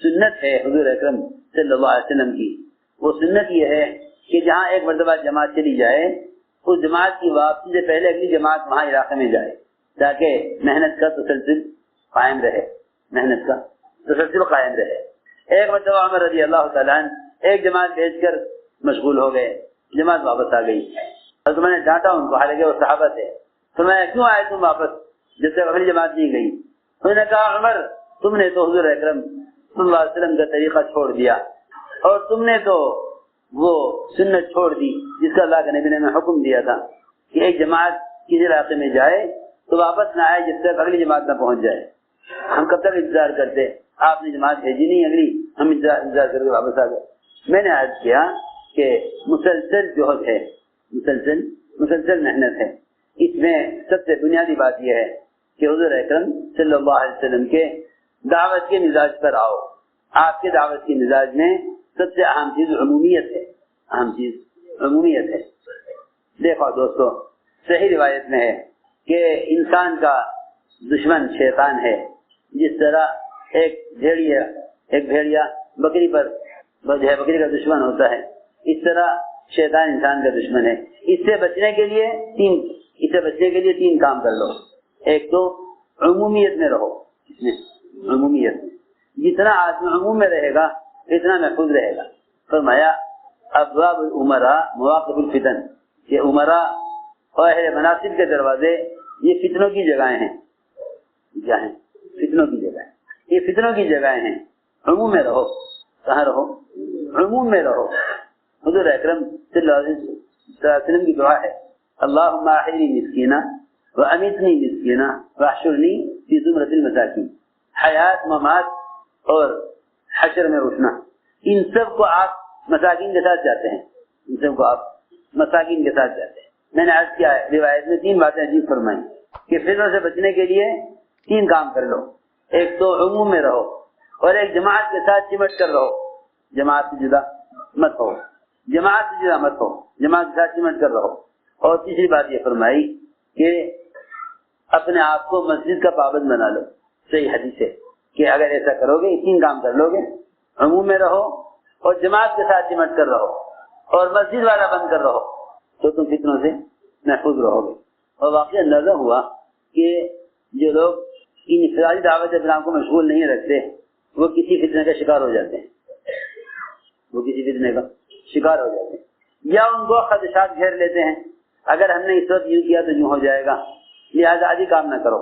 سنت ہے حضور اکرم صلی اللہ علیہ وسلم کی، وہ سنت یہ ہے کہ جہاں ایک مرتبہ جماعت چلی جائے اس جماعت کی واپسی سے پہلے اگلی جماعت وہاں علاقے میں جائے تاکہ محنت کا تسلسل قائم رہے، ایک مرتبہ عمر رضی اللہ تعالیٰ عنہ ایک جماعت بھیج کر مشغول ہو گئے، جماعت واپس آ گئی، حضرت میں نے ڈانٹا ان کو، حالانکہ وہ صحابہ تھے، تو میں کیوں آئے تم واپس جب تک اگلی جماعت نہیں گئی؟ انہوں نے کہا عمر تم نے تو حضور اکرم صلی اللہ علیہ وسلم کا طریقہ چھوڑ دیا اور تم نے تو وہ سنت چھوڑ دی جس کا اللہ کے نبی نے ہمیں حکم دیا تھا کہ ایک جماعت کسی علاقے میں جائے تو واپس نہ آئے جب تک اگلی جماعت نہ پہنچ جائے۔ ہم کب تک انتظار کرتے، آپ نے جماعت بھیجی نہیں اگلی، ہم انتظار کر کے واپس آ گئے۔ میں نے عرض کیا کہ مسلسل جوہد ہے، مسلسل محنت ہے۔ اس میں سب سے بنیادی بات یہ ہے کہ حضور اکرم صلی اللہ علیہ وسلم کے دعوت کے مزاج پر آؤ۔ آپ کے دعوت کے مزاج میں سب سے اہم چیز عمومیت ہے۔ دیکھو دوستو، صحیح روایت میں ہے کہ انسان کا دشمن شیطان ہے، جس طرح ایک بھیڑیا بکری کا دشمن ہوتا ہے، اس طرح شیطان انسان کا دشمن ہے۔ اس سے بچنے کے لیے تین کام کر لو۔ ایک تو عمومیت میں رہو، عمومیت میں جتنا آدمی عموم میں رہے گا اتنا محفوظ رہے گا۔ فرمایا ابواب الامراء مواقف الفتن، یہ امراء اور اہل مناصب کے دروازے یہ فتنوں کی جگہیں ہیں، کیا ہیں؟ فتنوں کی جگہیں، یہ فتنوں کی جگہیں ہیں۔ عموم میں رہو، کہاں رہو؟ عموم میں رہو۔ حضور اکرم صلی اللہ علیہ وسلم کی دعا ہے اللہم احینی مسکینا وامیتنی مسکینا واحشرنی فی زمرۃ المساکین۔ حیات، ممات اور حشر میں اٹھنا، ان سب کو آپ مساکین کے ساتھ جاتے ہیں، میں نے عرض کیا ہے روایت میں 3 باتیں عجیب فرمائی کہ فتنوں سے بچنے کے لیے 3 کام کر لو۔ ایک تو عموم میں رہو اور ایک جماعت کے ساتھ چمٹ کر رہو، جماعت سے جدا مت ہو، جماعت کے ساتھ چمٹ کر رہو۔ اور تیسری بات یہ فرمائی کہ اپنے آپ کو مسجد کا پابند بنا لو۔ صحیح حدیث ہے کہ اگر ایسا کرو گے، 3 کام کر لو گے، عموم میں رہو اور جماعت کے ساتھ چمٹ کر رہو اور مسجد والا بند کر رہو، تو تم فتنوں سے محفوظ رہو گے۔ اور واقعی اندازہ ہوا کہ جو لوگ ان انفرادی دعوت اسلام کو مشغول نہیں رکھتے وہ کسی فتنے کا شکار ہو جاتے ہیں، یا ان کو خدشات گھیر لیتے ہیں، اگر ہم نے اس وقت یوں کیا تو یوں ہو جائے گا، لہٰذا ابھی کام نہ کرو،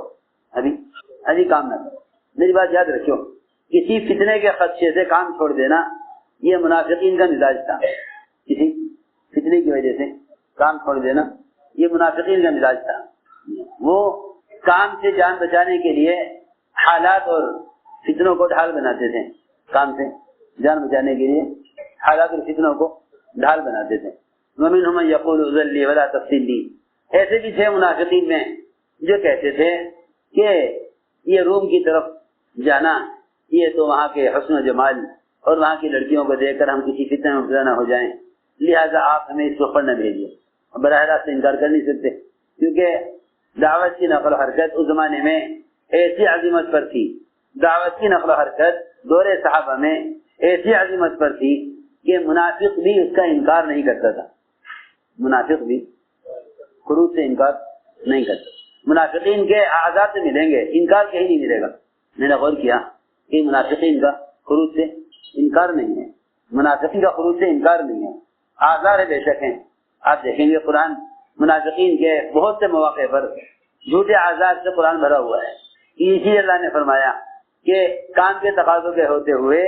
ابھی کام نہ کرو۔ میری بات یاد رکھو، کسی فتنے کے خدشے سے کام چھوڑ دینا یہ منافقین کا مزاج تھا، کسی فتنے کی وجہ سے کام چھوڑ دینا یہ منافقین کا مزاج تھا۔ وہ کام سے جان بچانے کے لیے حالات اور فتنوں کو ڈھال بناتے تھے، کام سے جان بچانے کے لیے حالات اور فتنوں کو ڈھال بناتے تھے۔ وَمِنْهُمْ مَن يَقُولُ اُذِّن لِّي وَلَا تَفْتِنِّي، ایسے بھی تھے منافقین میں جو کہتے تھے کہ یہ روم کی طرف جانا، یہ تو وہاں کے حسن و جمال اور وہاں کی لڑکیوں کو دیکھ کر ہم کسی فتنے میں مبتلا نہ ہو جائیں، لہذا آپ ہمیں اس وقت نہ بھیجیے۔ براہ راست انکار کر نہیں سکتے، کیونکہ دعوت کی نقل و حرکت اس زمانے میں ایسی عظمت پر تھی، دعوت کی نقل و حرکت دور صحابہ میں ایسی عظمت پر تھی کہ منافق بھی اس کا انکار نہیں کرتا تھا، منافق بھی خروج سے انکار نہیں کرتا۔ منافقین کے اعزاز سے ملیں گے، انکار کہیں نہیں ملے گا۔ میں نے غور کیا کہ منافقین کا خروج سے انکار نہیں ہے، منافقین کا خروج سے انکار نہیں ہے، اعذار ہے بے شک ہیں۔ آپ دیکھیں گے قرآن منافقین کے بہت سے مواقع پر جھوٹے اعذار سے قرآن بھرا ہوا ہے۔ اسی اللہ نے فرمایا کہ کام کے تقاضوں کے ہوتے ہوئے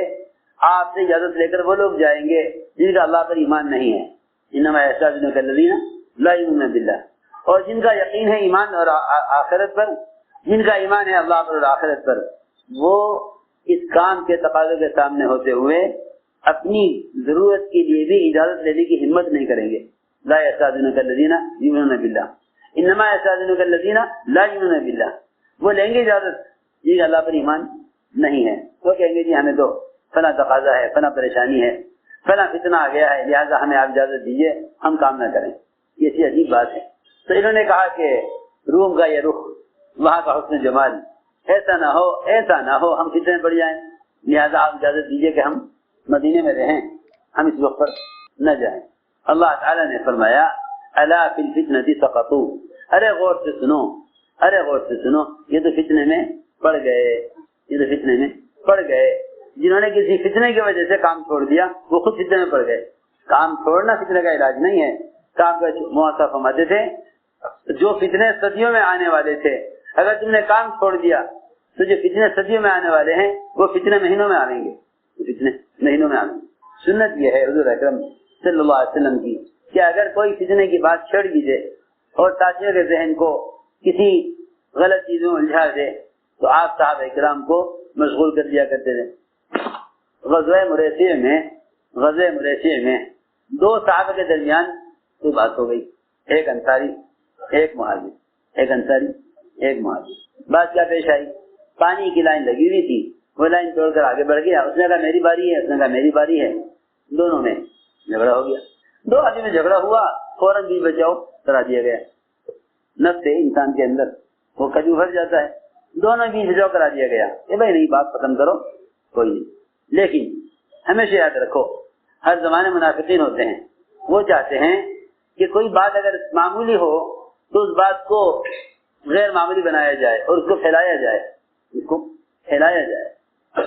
آپ سے اجازت لے کر وہ لوگ جائیں گے جن کا اللہ پر ایمان نہیں ہے، انما یستأذنک الذین لا یؤمنون باللہ، اور جن کا یقین ہے ایمان اور آخرت پر، جن کا ایمان ہے اللہ پر اور آخرت پر، وہ اس کام کے تقاضوں کے سامنے ہوتے ہوئے اپنی ضرورت کے لیے بھی اجازت لینے کی ہمت نہیں کریں گے۔ لا یستأذنک الذین یؤمنون باللہ، انما یستأذنک الذین لا یؤمنون باللہ، وہ لیں گے اجازت جن کا اللہ پر ایمان نہیں ہے، وہ کہیں گے جی ہمیں تو فلاں تقاضا ہے، فلاں پریشانی ہے، فلاں فتنہ آ گیا ہے، لہٰذا ہمیں آپ اجازت دیجیے، ہم کام نہ کریں۔ یہ سی عجیب بات ہے۔ تو انہوں نے کہا کہ روم کا یہ رخ، وہاں کا حسن جمال، ایسا نہ ہو ہم فتنے میں پڑ جائیں، لہٰذا آپ اجازت دیجیے کہ ہم مدینے میں رہیں، ہم اس وقت پر نہ جائیں۔ اللہ تعالیٰ نے فرمایا الا فی الفتنۃ سقطوا، ارے غور سے سنو، ارے غور سے سنو، یہ تو فتنے میں پڑ گئے، یہ تو فتنے میں پڑ گئے۔ جنہوں نے کسی فتنے کی وجہ سے کام چھوڑ دیا وہ خود فتنے میں پڑ گئے۔ کام چھوڑنا فتنے کا علاج نہیں ہے، کام کا مواصلہ فرماتے تھے جو فتنے صدیوں میں آنے والے تھے، اگر تم نے کام چھوڑ دیا تو جو فتنے صدیوں میں آنے والے ہیں وہ فتنے مہینوں میں آئیں گے، فتنے مہینوں میں آئیں گے۔ سنت یہ ہے حضور اکرم صلی اللہ علیہ وسلم کی کہ اگر کوئی فتنے کی بات چھڑ بھی دے اور ساتھیوں کے ذہن کو کسی غلط چیزوں میں الجھا دے تو آپ صحابہ اکرام کو مشغول کر دیا کرتے تھے۔ غزوہ مریسیہ میں دو صحابہ کے درمیان کوئی بات ہو گئی، ایک انصاری ایک مہاجر، ایک انصاری ایک مہاجر۔ بات کیا پیش آئی؟ پانی کی لائن لگی ہوئی تھی، وہ لائن توڑ کر آگے بڑھ گیا، اس نے کہا میری باری ہے، اس نے کہا میری باری ہے، دونوں میں جھگڑا ہو گیا۔ دو آدمی میں جھگڑا ہوا، فوراً بیچ بچاؤ کرا دیا گیا۔ نفس ہے انسان کے اندر، وہ کجو بھر جاتا ہے، دونوں بیچ بچاؤ کرا دیا گیا کہ بھائی نہیں بات ختم کرو، کوئی نہیں۔ لیکن ہمیشہ یاد رکھو ہر زمانے منافقین ہوتے ہیں، وہ چاہتے ہیں کہ کوئی بات اگر معمولی ہو تو اس بات کو غیر معمولی بنایا جائے اور اس کو پھیلایا جائے، اس کو پھیلایا جائے۔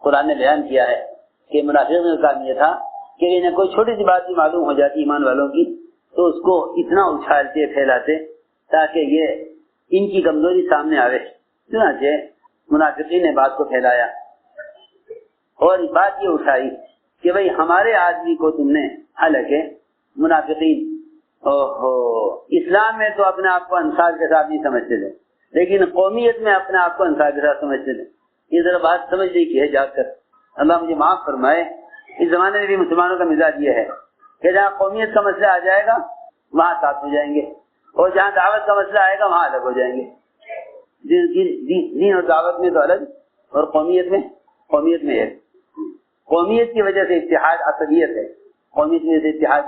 قرآن نے بیان کیا ہے کہ منافقین کا کام یہ تھا کہ انہیں کوئی چھوٹی سی بات بھی معلوم ہو جاتی ایمان والوں کی تو اس کو اتنا اچھالتے پھیلاتے تاکہ یہ ان کی کمزوری سامنے آوے۔ چنانچہ منافقین نے بات کو پھیلایا اور بات یہ اٹھائی کہ بھئی ہمارے آدمی کو تم نے، حالانکہ منافقین اسلام میں تو اپنے آپ کو انصار کے ساتھ نہیں سمجھتے تھے، لیکن قومیت میں اپنے آپ کو انصار کے ساتھ سمجھتے تھے۔ یہ ذرا بات سمجھنے کی ہے جا کر، اللہ مجھے معاف فرمائے۔ اس زمانے میں بھی مسلمانوں کا مزاج یہ ہے کہ جہاں قومیت کا مسئلہ آ جائے گا وہاں ساتھ ہو جائیں گے، اور جہاں دعوت کا مسئلہ آئے گا وہاں الگ ہو جائیں گے۔ دین اور دعوت میں تو الگ، اور قومیت میں ایک۔ قومیت کی وجہ سے اتحاد عصبیت ہے، قومیت کی وجہ سے اتحاد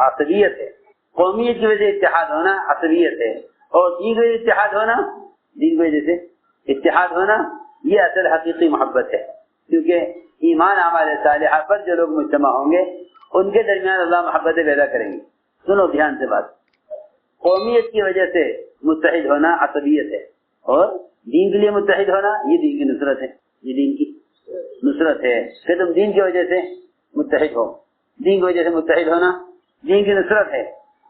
عصبیت ہے، قومیت کی وجہ سے اتحاد ہونا عصبیت ہے، اور دین کی وجہ سے اتحاد ہونا، دین کی وجہ سے اتحاد ہونا یہ اصل حقیقی محبت ہے۔ کیونکہ ایمان اعمال صالحہ پر جو لوگ مجتمع ہوں گے ان کے درمیان اللہ محبتیں پیدا کریں گے۔ سنو دھیان سے بات، قومیت کی وجہ سے متحد ہونا عصبیت ہے، اور دین کے لیے متحد ہونا یہ دین کی نصرت ہے، یہ دین کی نصرت ہے کہ تم دین کی وجہ سے متحد ہو، دین کی وجہ سے متحد ہونا دین کی نصرت ہے،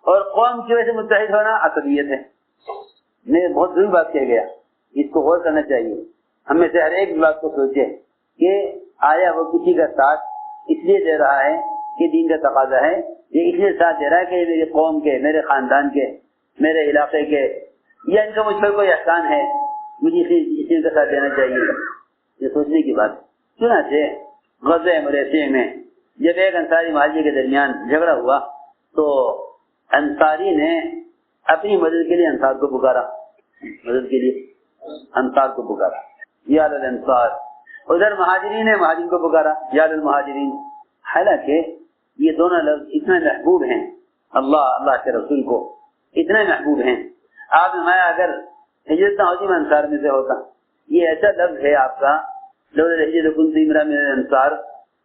اور قوم کی وجہ سے متحد ہونا عصبیت ہے۔ میں بہت ضروری بات کہہ گیا، اس کو غور کرنا چاہیے۔ ہم میں سے ہر ایک بات کو سوچے کہ آیا وہ کسی کا ساتھ اس لیے دے رہا ہے کہ دین کا تقاضا ہے، یہ اس لیے ساتھ دے رہا ہے کہ میرے قوم کے، میرے خاندان کے، میرے علاقے کے یا ان کا مجھ پر کوئی احسان ہے، مجھے اسی کا ساتھ دینا چاہیے، یہ سوچنے کی بات۔ چنانچہ غزوہ مریسی میں جب ایک انصاری مہاجر کے درمیان جھگڑا ہوا تو انصاری نے اپنی مدد کے لیے انصار کو پکارا، مدد کے لیے انصار کو پکارا، یا للانصار۔ ادھر مہاجرین نے مہاجرین کو پکارا، یا للمہاجرین۔ حالانکہ یہ دونوں لفظ اتنے محبوب ہیں اللہ کے رسول کو، اتنے محبوب ہیں۔ آپ نے فرمایا اگر ہجرت نہ ہوتی میں انصار میں سے ہوتا۔ یہ ایسا لفظ ہے آپ کا، لولا الہجرۃ کنت امرأ من الانصار،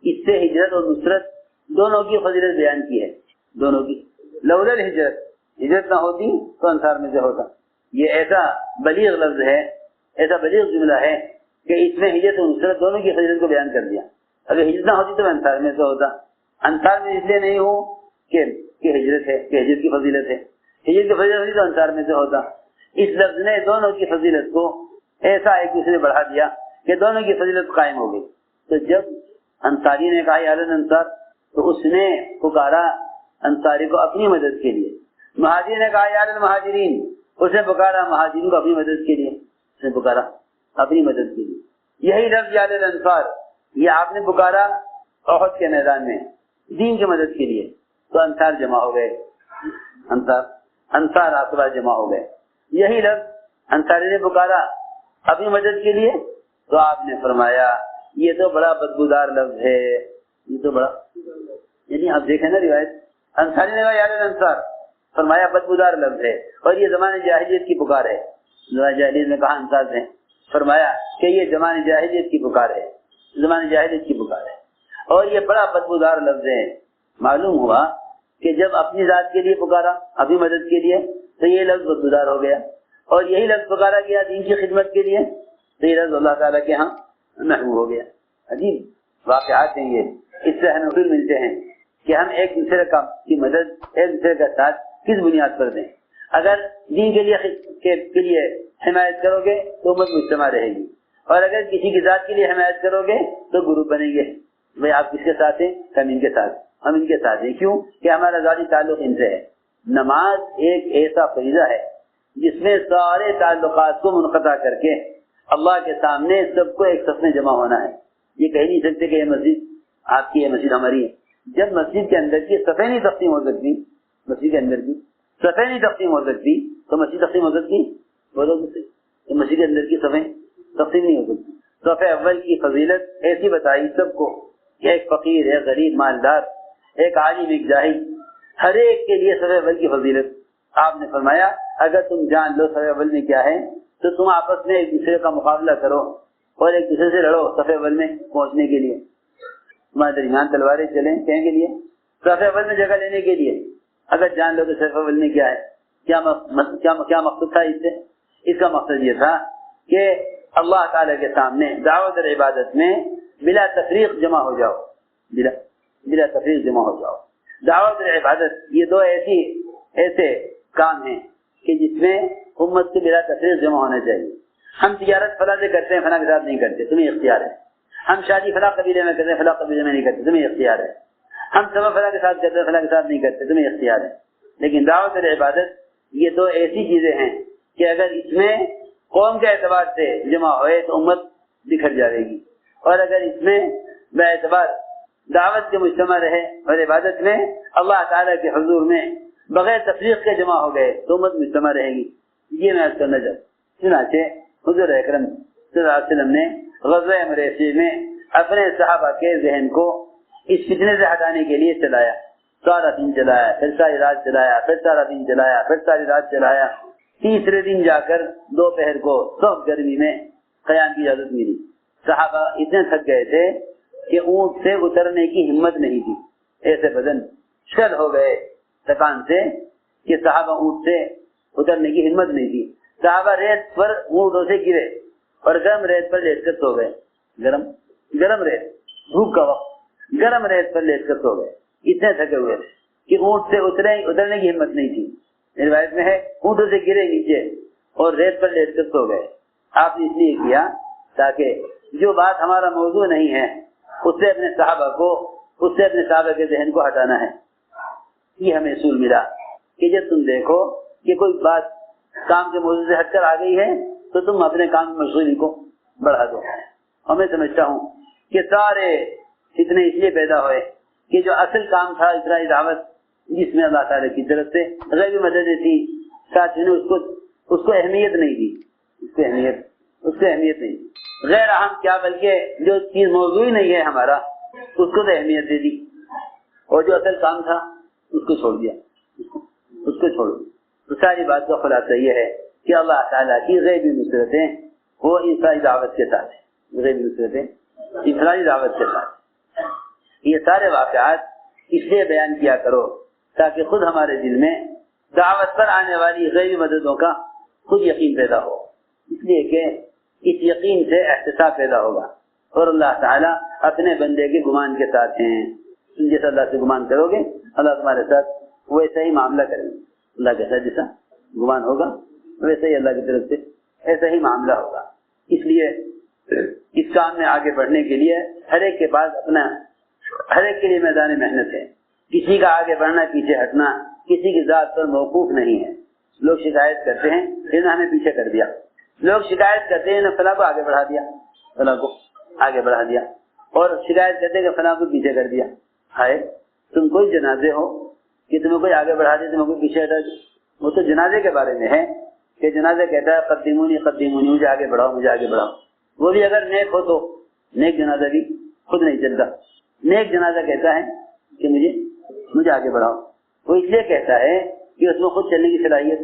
اس سے ہجرت اور نصرت دونوں کی فضیلت بیان کی ہے، دونوں کی۔ لولا الہجرت، ہجرت نہ ہوتی تو انصار میں سے ہوتا۔ یہ ایسا بلیغ لفظ ہے، ایسا بلیغ جملہ ہے کہ اس میں ہجرت اور نصرت دونوں کی فضیلت کو بیان کر دیا۔ اگر ہجرت نہ ہوتی تو میں انصار میں سے ہوتا۔ انصار میں اس لیے نہیں ہوں کہ ہجرت ہے، کہ ہجرت کی فضیلت ہے، ہجرت کی فضیلت ہوتی تو انصار میں سے ہوتا۔ اس لفظ نے دونوں کی فضیلت کو ایسا ایک دوسرے بڑھا دیا کہ دونوں کی فضیلت قائم ہو گئی۔ تو جب انصاری نے کہا یا انصار، تو اس نے پکارا انصاری کو اپنی مدد کے لیے۔ مہاجر نے کہا یا المہاجرین، اس نے پکارا مہاجرین کو اپنی مدد کے لیے، اس نے پکارا اپنی مدد کے لیے۔ یہی لفظ یا الانصار یہ آپ نے پکارا احد کے میدان میں دین کی مدد کے لیے، تو انصار جمع ہو گئے، انصار آسرا جمع ہو گئے۔ یہی لفظ انصاری نے پکارا اپنی مدد کے لیے، تو آپ نے فرمایا یہ تو بڑا بدبودار لفظ ہے، یہ تو بڑا، یعنی آپ دیکھیں نا روایت، انصاری نے کہا یا الانصار، فرمایا بدبودار لفظ ہے، اور یہ زمانے جاہلیت کی پکار ہے۔ زمانے جاہلیت میں کہا انصار نے فرمایا کہ یہ زمانے جاہلیت کی پکار ہے، زمانے جاہلیت کی پکار ہے، اور یہ بڑا بدبودار لفظ ہے۔ معلوم ہوا کہ جب اپنی ذات کے لیے پکارا، اپنی مدد کے لیے، تو یہ لفظ بدبودار ہو گیا، اور یہی لفظ پکارا گیا دین کی خدمت کے لیے، تو یہ لفظ اللہ تعالیٰ کے ہاں محبوب ہو گیا۔ عجیب واقعات ہیں یہ، اس سے ہمیں اصول ملتے ہیں کہ ہم ایک دوسرے کی مدد، ایک دوسرے کا ساتھ کس بنیاد پر دیں۔ اگر دین کے لیے حمایت کرو گے تو امت مجتمع رہے گی، اور اگر کسی کی ذات کے لیے حمایت کرو گے تو گروپ بنیں گے۔ بھائی آپ کس کے ساتھ ہیں؟ ہم ان کے ساتھ، ہم ان کے ساتھ ہیں۔ کیوں کہ ہمارا ذاتی تعلق ان سے ہے۔ نماز ایک ایسا فریضہ ہے جس میں سارے تعلقات کو منقطع کر کے اللہ کے سامنے سب کو ایک صف میں جمع ہونا ہے۔ یہ کہہ نہیں سکتے کہ یہ مسجد آپ کی ہے، مسجد ہماری ہے۔ جب مسجد کے اندر کی صفیں نہیں تقسیم ہو سکتی، مسجد کے اندر کی صفیں نہیں تقسیم ہو سکتی تو مسجد تقسیم ہو سکتی؟ بولو کہ مسجد کے اندر کی صفیں تقسیم نہیں ہو سکتی۔ صف اول کی فضیلت ایسی بتائی سب کو کہ ایک فقیر، ایک غریب، مالدار، ایک عالم، ایک جاہل، ہر ایک کے لیے صف اول کی فضیلت۔ آپ نے فرمایا اگر تم جان لو صف اول میں کیا ہے تو تم آپس میں ایک دوسرے کا مقابلہ کرو اور ایک دوسرے سے لڑو صف اول میں پہنچنے کے لیے۔ تمہارے درمیان تلواریں چلیں کہیں کے لیے؟ صف اول میں جگہ لینے کے لیے۔ اگر جان لو تو صف اول میں کیا ہے، کیا مقصد تھا اس سے؟ اس کا مقصد یہ تھا کہ اللہ تعالیٰ کے سامنے دعوت اور عبادت میں بلا تفریق جمع ہو جاؤ، بلا تفریق جمع ہو جاؤ۔ دعوت اور عبادت یہ دو ایسے کام ہیں کہ جس میں امت سے بلا تفریق جمع ہونا چاہیے۔ ہم تجارت فلاں سے کرتے ہیں، فلاں کے ساتھ نہیں کرتے، تمہیں اختیار ہے۔ ہم شادی فلاں قبیلے میں کرتے ہیں، فلاں قبیلے میں نہیں کرتے، تمہیں اختیار ہے۔ ہم سبب فلاں کے ساتھ کرتے ہیں، فلاں کے ساتھ نہیں کرتے، تمہیں اختیار ہے۔ لیکن دعوت اور عبادت یہ دو ایسی چیزیں ہیں کہ اگر اس میں قوم کے اعتبار سے جمع ہوئے تو امت بکھر جائے گی، اور اگر اس میں بے اعتبار دعوت کے مجتمع رہے اور عبادت میں اللہ تعالیٰ کے حضور میں بغیر تفریق کے جمع ہو گئے تو امت مجتمع رہے گی۔ یہ میں عرض کرنا چاہتا ہوں۔ چنانچہ حضور اکرم صلی اللہ علیہ وسلم نے غزوہ مریسی میں اپنے صحابہ کے ذہن کو اس فتنے سے ہٹانے کے لیے چلایا، سارا دن چلایا، پھر ساری رات چلایا، پھر سارا دن چلایا، پھر ساری رات چلایا۔ تیسرے دن جا کر دوپہر کو سخت گرمی میں قیام کی اجازت ملی۔ صحابہ اتنے تھک گئے تھے کہ اونٹ سے اترنے کی ہمت نہیں تھی، ایسے بدن شل ہو گئے تھکان سے کہ صحابہ اونٹ سے اترنے کی ہمت نہیں تھی۔ صحابہ ریت پر اونٹوں سے گرے اور گرم ریت پر لیٹ کر سو گئے۔ گرم ریت، دھوپ کا وقت، گرم ریت پر لیٹ کر سو گئے، اتنے تھکے ہوئے تھے کہ اونٹ سے اترنے کی ہمت نہیں تھی۔ روایت میں ہے اونٹوں سے گرے نیچے اور ریت پر لیٹ کر سو گئے۔ آپ نے اس لیے کیا تاکہ جو بات ہمارا موضوع نہیں ہے اس سے اپنے صحابہ کے ذہن کو ہٹانا ہے۔ یہ ہمیں اصول ملا کہ جب تم دیکھو کہ کوئی بات کام کے موضوع سے ہٹ کر آ گئی ہے تو تم اپنے کام کی مشغولی کو بڑھا دو. اور میں سمجھتا ہوں کہ سارے فتنے اس لیے پیدا ہوئے کہ جو اصل کام تھا اجراء دعوت، جس میں اللہ تعالیٰ کی طرف سے غیبی مدد تھی، ساتھیوں نے اس کو اہمیت نہیں دی. اس کو اہمیت نہیں دی. غیر اہم کیا بلکہ جو چیز موضوع ہی نہیں ہے ہمارا اس کو تو اہمیت دے دی، اور جو اصل کام تھا اس کو چھوڑ دیا. تو ساری بات کا خلاصہ یہ ہے کہ اللہ تعالیٰ کی غیبی نصرتیں وہ انفرادی دعوت کے ساتھ ہیں. غیبی نصرتیں انفرادی دعوت کے ساتھ. یہ سارے واقعات اس لیے بیان کیا کرو تاکہ خود ہمارے دل میں دعوت پر آنے والی غیبی مددوں کا خود یقین پیدا ہو. اس لیے کہ اس یقین سے احتساب پیدا ہوگا اور اللہ تعالیٰ اپنے بندے کے گمان کے ساتھ ہیں. تم جیسا اللہ سے گمان کرو گے اللہ تمہارے ساتھ ویسا ہی معاملہ کریں گے. اللہ کے ساتھ جیسا گمان ہوگا ویسا ہی اللہ کی طرف سے ایسا ہی معاملہ ہوگا. اس لیے اس کام میں آگے بڑھنے کے لیے ہر ایک کے پاس ہر ایک کے لیے میدان محنت ہے. کسی کا آگے بڑھنا پیچھے ہٹنا کسی کی ذات پر موقوف نہیں ہے. لوگ شکایت کرتے ہیں انہوں نے ہمیں پیچھے کر دیا. لوگ شکایت کرتے ہیں فلاں کو آگے بڑھا دیا اور شکایت کرتے کہ فلاں کو پیچھے کر دیا. ہائے تم کوئی جنازے ہو کہ تمہیں کوئی آگے بڑھا دے تمہیں کوئی پیچھے ہٹا دے. وہ تو جنازے کے بارے میں ہے کہ جنازہ کہتا ہے قدیمونی مجھے آگے بڑھاؤ. وہ بھی اگر نیک ہو تو نیک جنازہ بھی خود نہیں چلتا. نیک جنازہ کہتا ہے کہ مجھے آگے بڑھاؤ. وہ اس لیے کہتا ہے کہ اس میں خود چلنے کی صلاحیت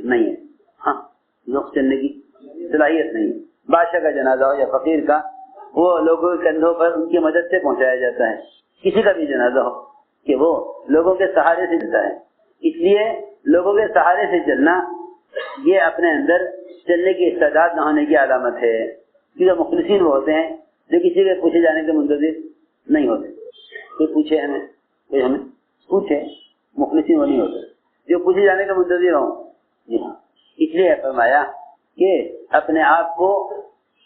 نہیں ہے. خود چلنے کی صلاحیت نہیں ہے. بادشاہ کا جنازہ ہو یا فقیر کا وہ لوگوں کے کندھوں پر ان کی مدد سے پہنچایا جاتا ہے. کسی کا بھی جنازہ ہو کہ وہ لوگوں کے سہارے سے چلتا ہے. اس لیے لوگوں کے سہارے سے چلنا یہ اپنے اندر چلنے کی استعداد نہ ہونے کی علامت ہے. کیونکہ مخلصین وہ ہوتے ہیں جو کسی کے پوچھے جانے کے منتظر نہیں ہوتے. کوئی ہمیں پوچھے مخلصین وہ نہیں ہوتے جو پوچھے جانے کے منتظر ہوں. جی ہاں اس لیے فرمایا کہ اپنے آپ کو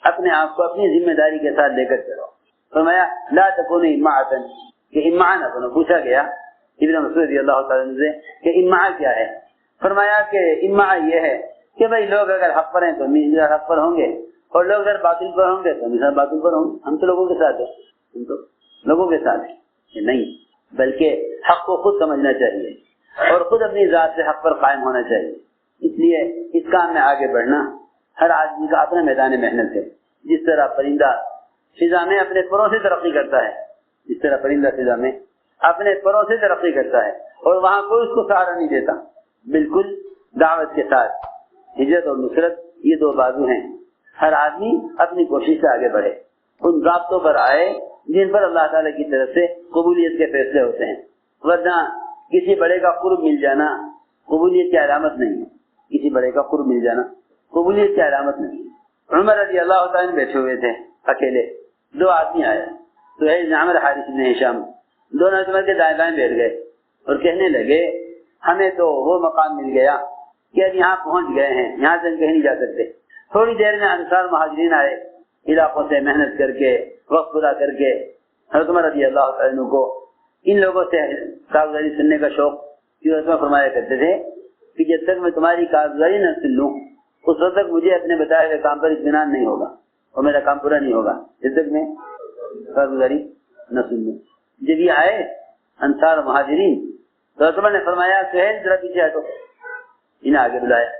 اپنی ذمہ داری کے ساتھ لے کر چلو. فرمایا لا تکونوا امعاء کہ امعاء نہ بنو. پوچھا گیا ابن مسعود رضی اللہ تعالیٰ عنہ سے کہ امعاء کیا ہے. فرمایا کہ امعاء یہ ہے کہ بھائی لوگ اگر حق پر ہیں تو میرا حق پر ہوں گے اور لوگ اگر باطل پر ہوں گے تو میرا باطل پر ہوں گے. ہم تو لوگوں کے ساتھ ہیں. ہم تو لوگوں کے ساتھ ہیں. نہیں بلکہ حق کو خود سمجھنا چاہیے اور خود اپنی ذات سے حق پر قائم ہونا چاہیے. اس لیے اس کام میں آگے بڑھنا ہر آدمی کا اپنا میدان محنت ہے. جس طرح پرندہ فضا میں اپنے پروں سے ترقی کرتا ہے اپنے پروں سے ترقی کرتا ہے اور وہاں کوئی اس کو سہارا نہیں دیتا. بالکل دعوت کے ساتھ ہجرت اور نصرت یہ دو بازو ہیں. ہر آدمی اپنی کوشش سے آگے بڑھے ان ضابطوں پر آئے جن پر اللہ تعالیٰ کی طرف سے قبولیت کے فیصلے ہوتے ہیں. ورنہ کسی بڑے کا قرب مل جانا قبولیت کی علامت نہیں ہے. کسی بڑے کا قرب مل جانا قبولیت کی علامت نہیں ہے. عمر رضی اللہ تعالیٰ بیٹھے ہوئے تھے اکیلے. دو آدمی آئے سہیل بن عمرو حارث بن ہشام. دونوں عمر کے دائیں بائیں بیٹھ گئے اور کہنے لگے ہمیں تو وہ مقام مل گیا کہ اب یہاں پہنچ گئے ہیں, یہاں سے کہیں نہیں جا سکتے. تھوڑی دیر میں انصار مہاجرین آئے علاقوں سے محنت کر کے وقت پورا کر کے. حضرت عمر رضی اللہ تعالیٰ کو ان لوگوں سے کارگزاری سننے کا شوق فرمایا کرتے تھے کہ جب تک میں تمہاری کارگزاری نہ سن لوں اس وقت تک مجھے اپنے بتائے ہوئے کام پر اطمینان نہیں ہوگا اور میرا کام پورا نہیں ہوگا جب تک میں کارگزاری نہ سن لوں. جب یہ آئے انصار مہاجرین تو حضرت عمر نے فرمایا سہیل ذرا پیچھے ہٹو. انہیں آگے بلایا.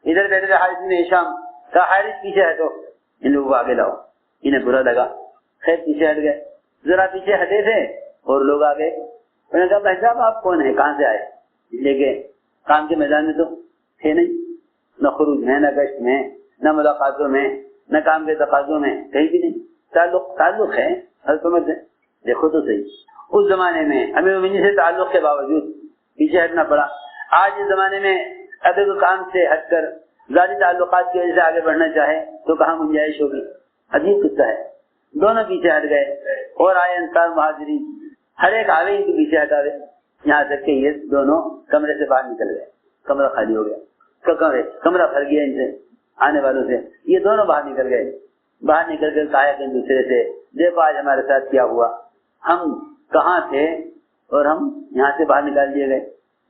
ادھر بیٹھے حارث بن ہشام کہا حارث پیچھے ہٹو, ان لوگوں کو آگے لاؤ. انہیں برا لگا, خیر پیچھے ہٹ گئے. ذرا پیچھے ہٹے تھے اور لوگ آگے. انہوں نے کہا بھائی صاحب آپ کون ہیں, کہاں سے آئے؟ اس لیے کہ کام کے میدان میں تو تھے نہیں, نہ خروج میں نہ گشت میں نہ ملاقاتوں میں نہ کام کے تقاضوں میں, کہیں بھی نہیں. تعلق ہے حضرت عمر سے. دیکھو تو صحیح اس زمانے میں امیر المؤمنین سے تعلق کے باوجود پیچھے ہٹنا پڑا. آج اس زمانے میں اگر کوئی کام سے ہٹ کر ذاتی تعلقات کی وجہ سے آگے بڑھنا چاہے تو کہاں گنجائش ہوگی؟ عجیب قصہ ہے. دونوں پیچھے ہٹ گئے اور آئے انصار مہاجرین, ہر ایک آگے ان کے پیچھے ہٹا گئے یہاں تک کہ یہ دونوں کمرے سے باہر نکل گئے. کمرہ خالی ہو گیا, کمرہ بھر گیا ان سے آنے والوں سے. یہ دونوں باہر نکل گئے. باہر نکل کر کہا ایک دوسرے سے دیکھو آج ہمارے ساتھ کیا ہوا, ہم کہاں تھے اور ہم یہاں سے باہر نکال دیے گئے,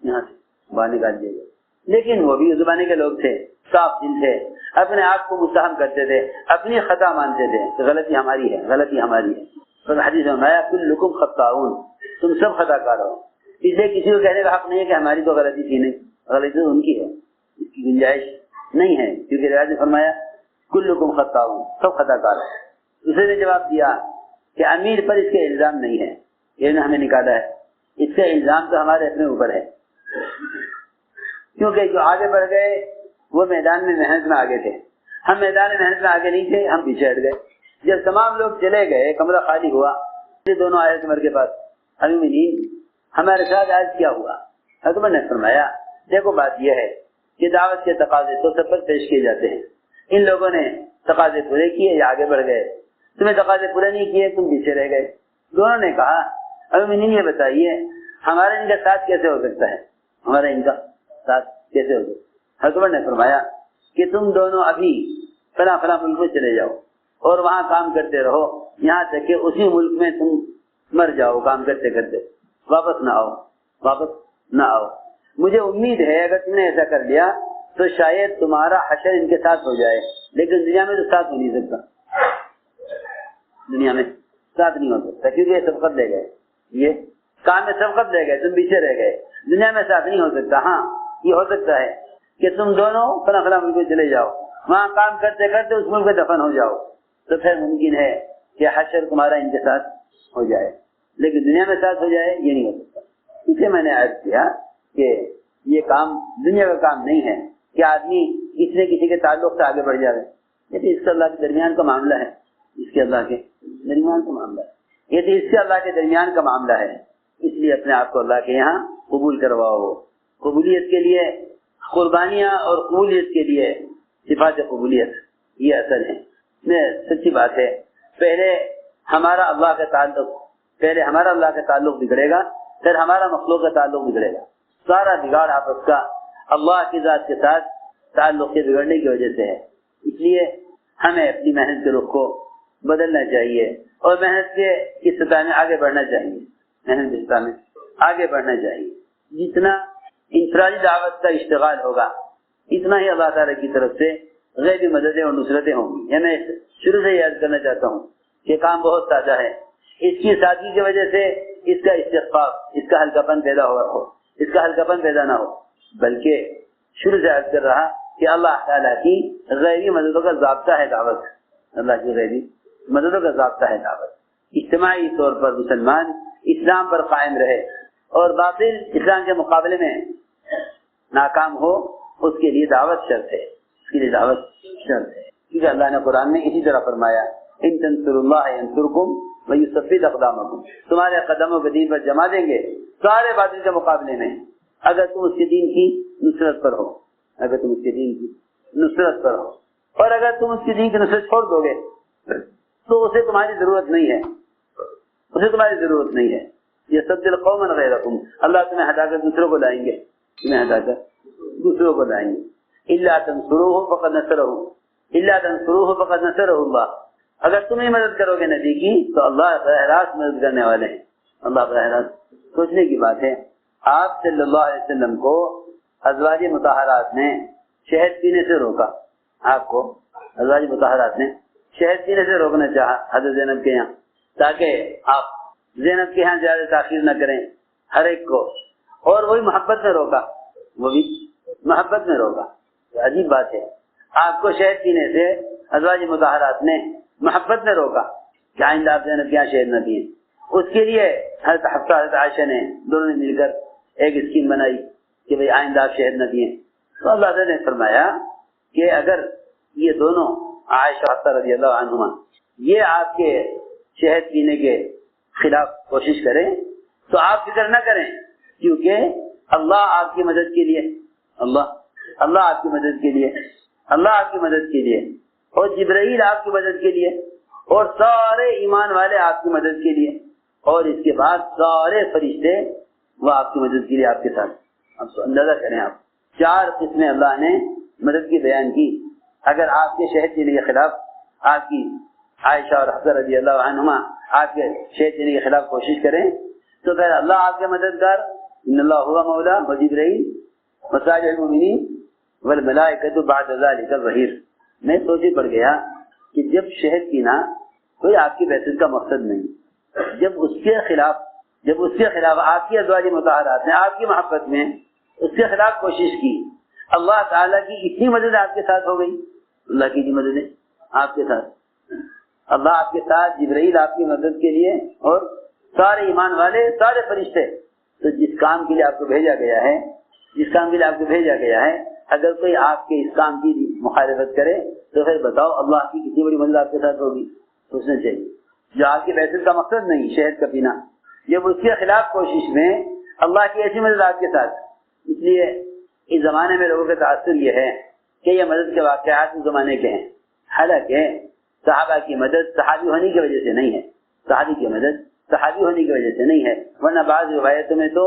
یہاں سے باہر نکال دیے گئے. لیکن وہ بھی اس زمانے کے لوگ تھے، صاف دل تھے، اپنے آپ کو متہم کرتے تھے، اپنی خطا مانتے تھے کہ غلطی ہماری ہے، غلطی ہماری ہے۔ تو حدیث میں فرمایا کلکم خطاؤن، تم سب خطا کار ہو۔ اس لیے کسی کو کہنے کا حق نہیں ہے کہ ہماری تو غلطی تھی نہیں، غلطی تو ان کی ہے، اس کی گنجائش نہیں ہے، کیونکہ روایت نے فرمایا کلکم خطاؤن، سب خطا کار ہے۔ دوسرے نے جواب دیا کہ امیر پر اس کے الزام نہیں ہے، یہ نے ہمیں نکالا ہے، اس کا الزام تو ہمارے اپنے اوپر ہے، کیونکہ جو آگے بڑھ گئے وہ میدان میں محنت میں آگے تھے، ہم میدان میں محنت میں آگے نہیں تھے، ہم پیچھے ہٹ گئے۔ جب تمام لوگ چلے گئے، کمرہ خالی ہوا، یہ دونوں آئے عمر کے پاس، امین ہمارے ساتھ آج کیا ہوا؟ حضرت عمر نے فرمایا دیکھو بات یہ ہے کہ دعوت کے تقاضے تو سب پر پیش کیے جاتے ہیں، ان لوگوں نے تقاضے پورے کیے یا آگے بڑھ گئے، تمہیں تقاضے پورے نہیں کیے، تم پیچھے رہ گئے۔ دونوں نے کہا امین یہ بتائیے ہمارا ان کا ساتھ کیسے ہو سکتا ہے، ہمارا ان کا ساتھ کیسے ہو سکتا ہے؟ حضرت عمر نے فرمایا کہ تم دونوں ابھی فلاں فلاں ملک میں چلے جاؤ اور وہاں کام کرتے رہو یہاں تک کہ اسی ملک میں تم مر جاؤ کام کرتے کرتے، واپس نہ آؤ، واپس نہ آؤ۔ مجھے امید ہے اگر تم نے ایسا کر لیا تو شاید تمہارا حشر ان کے ساتھ ہو جائے، لیکن دنیا میں تو ساتھ ہو نہیں سکتا، دنیا میں ساتھ نہیں ہو سکتا، کیونکہ یہ سبقت لے گئے، یہ کام میں سبقت لے گئے، تم پیچھے رہ گئے، دنیا میں ساتھ نہیں ہو سکتا۔ ہاں یہ ہو سکتا ہے کہ تم دونوں فلاں فلاں ملک میں چلے جاؤ، وہاں کام کرتے کرتے اس ملک میں دفن ہو جاؤ، تو پھر ممکن ہے کہ حشر تمہارا ان کے ساتھ ہو جائے، لیکن دنیا میں ساتھ ہو جائے یہ نہیں ہو سکتا۔ اس لیے میں نے عرض کیا کہ یہ کام دنیا کا کام نہیں ہے کہ آدمی کسی نہ کسی کے تعلق سے آگے بڑھ جائے، یہ اس کا اللہ کے درمیان کا معاملہ ہے، اس کے اللہ کے درمیان کا معاملہ ہے، یہ تو اس سے اللہ کے درمیان کا معاملہ ہے، اس لیے اپنے آپ کو اللہ کے یہاں قبول کرواؤ۔ قبولیت کے لیے قربانیاں اور قبولیت کے لیے صفات قبولیت یہ اثر ہے۔ میں سچی بات ہے، پہلے ہمارا اللہ کا تعلق بگڑے گا، پھر ہمارا مخلوق کا تعلق بگڑے گا، سارا بگاڑ آپس کا اللہ کی ذات کے ساتھ تعلق کے بگڑنے کی وجہ سے ہے۔ اس لیے ہمیں اپنی محنت کے رخ کو بدلنا چاہیے اور محنت کے سطح میں آگے بڑھنا چاہیے، محنت کے سطح میں آگے بڑھنا چاہیے۔ جتنا انفرادی دعوت کا اشتغال ہوگا اتنا ہی اللہ تعالیٰ کی طرف سے غیبی مددیں اور نصرتیں ہوں گی۔ یہ میں شروع سے یاد کرنا چاہتا ہوں کہ کام بہت سادہ ہے، اس کی سادگی کی وجہ سے اس کا استحقاق، اس کا ہلکاپن پیدا نہ ہو، بلکہ شروع سے یاد کر رہا کہ اللہ تعالیٰ کی غیبی مددوں کا ضابطہ ہے دعوت، اللہ کی غیبی مددوں کا ضابطہ ہے دعوت۔ اجتماعی طور پر مسلمان اسلام پر قائم رہے اور باطل اسلام کے مقابلے میں ناکام ہو، اس کے لیے دعوت شرط ہے، اس کے لیے دعوت شرط ہے، کیونکہ اللہ نے قرآن میں اسی طرح فرمایا ان تنصروا اللہ ینصرکم ویثبت اقدامکم، تمہارے قدموں کو دین پر جما دیں گے سارے باطل کے مقابلے میں، اگر تم اس کے دین کی نصرت پر ہو، اگر تم اس کے دین کی نصرت پر ہو، اور اگر تم اس کے دین کی نصرت چھوڑ دو گے تو اسے تمہاری ضرورت نہیں ہے، اسے تمہاری ضرورت نہیں ہے۔ یستبدل قوما غیرکم، اللہ تمہیں ہٹا کر دوسروں کو لائیں گے، تمہیں ہٹا کر دوسروں کو لائیں گے۔ الا تنصروه فقد نصره، الا تنصروه فقد نصره اللہ، اگر تم ہی مدد کرو گے نبی کی تو اللہ براہ راست مدد کرنے والے ہیں، اللہ براہ راست۔ سوچنے کی بات ہے، آپ صلی اللہ علیہ وسلم کو ازواج مطہرات نے شہد پینے سے روکا، آپ کو ازواج مطہرات نے شہد پینے سے روکنا چاہا حضرت زینب کے یہاں، تاکہ آپ زینب کے یہاں زیادہ تاخیر نہ کریں ہر ایک کو، اور وہی محبت میں روکا، وہ بھی محبت میں روکا۔ عجیب بات ہے، آپ کو شہد پینے سے ازواج مطہرات نے محبت میں روکا کہ آئندہ آپ زینب کے یہاں شہد نہ پیئیں۔ اس کے لیے حضرت حفصہ حضرت عائشہ نے دونوں نے مل کر ایک اسکیم بنائی کہ بھئی آئندہ آپ شہد نہ پیئیں، تو اللہ تعالیٰ نے فرمایا کہ اگر یہ دونوں عائشہ حفصہ رضی اللہ عنہما یہ آپ کے شہد پینے کے خلاف کوشش کریں تو آپ فکر نہ کریں، کیونکہ اللہ آپ کی مدد کے لیے، اللہ آپ کی مدد کے لیے، اللہ آپ کی مدد کے لیے، اور جبرائیل آپ کی مدد کے لیے، اور سارے ایمان والے آپ کی مدد کے لیے، اور اس کے بعد سارے فرشتے وہ آپ کی مدد کے لیے آپ کے ساتھ۔ اب تو اندازہ کریں، آپ 4 قسمیں اللہ نے مدد کی بیان کی۔ اگر آپ کے شہد پینے کے خلاف آپ کی عائشہ اور حفصہ رضی اللہ عنہما آپ کے شہد پینے کے خلاف کوشش کریں تو پھر اللہ آپ کے مددگار، ان اللہ ہوا مولا و جبرائیل، مساجد المؤمنین والملائکۃ بعد ذلک ظہیر. میں سوچ ہی پڑ گیا کہ جب شہد پینا کوئی آپ کی بحثت کا مقصد نہیں، جب اس کے خلاف آپ کی ازواج مطہرات نے آپ کی محبت میں اس کے خلاف کوشش کی، اللہ تعالیٰ کی اتنی مدد آپ کے ساتھ ہو گئی. اللہ کی مدد آپ کے ساتھ، اللہ آپ کے ساتھ، جبرائیل آپ کی مدد کے لیے، اور سارے ایمان والے، سارے فرشتے. تو جس کام کے لیے آپ کو بھیجا گیا ہے، اگر کوئی آپ کے اس کام کی مخالفت کرے تو پھر بتاؤ اللہ کی کتنی بڑی مدد آپ کے ساتھ ہوگی. سوچنا چاہیے. جو آپ کی بحثت کا مقصد نہیں شہد کا پینا، جب اس کے خلاف کوشش میں اللہ کی ایسی مدد آپ کے ساتھ. اس لیے اس زمانے میں لوگوں کا تاثر یہ ہے کہ یہ مدد کے واقعات اس زمانے کے ہیں، حالانکہ صحابہ کی مدد صحابی ہونے کی وجہ سے نہیں ہے، صحابی کی مدد صحابی ہونے کی وجہ سے نہیں ہے. ورنہ بعض روایتوں میں تو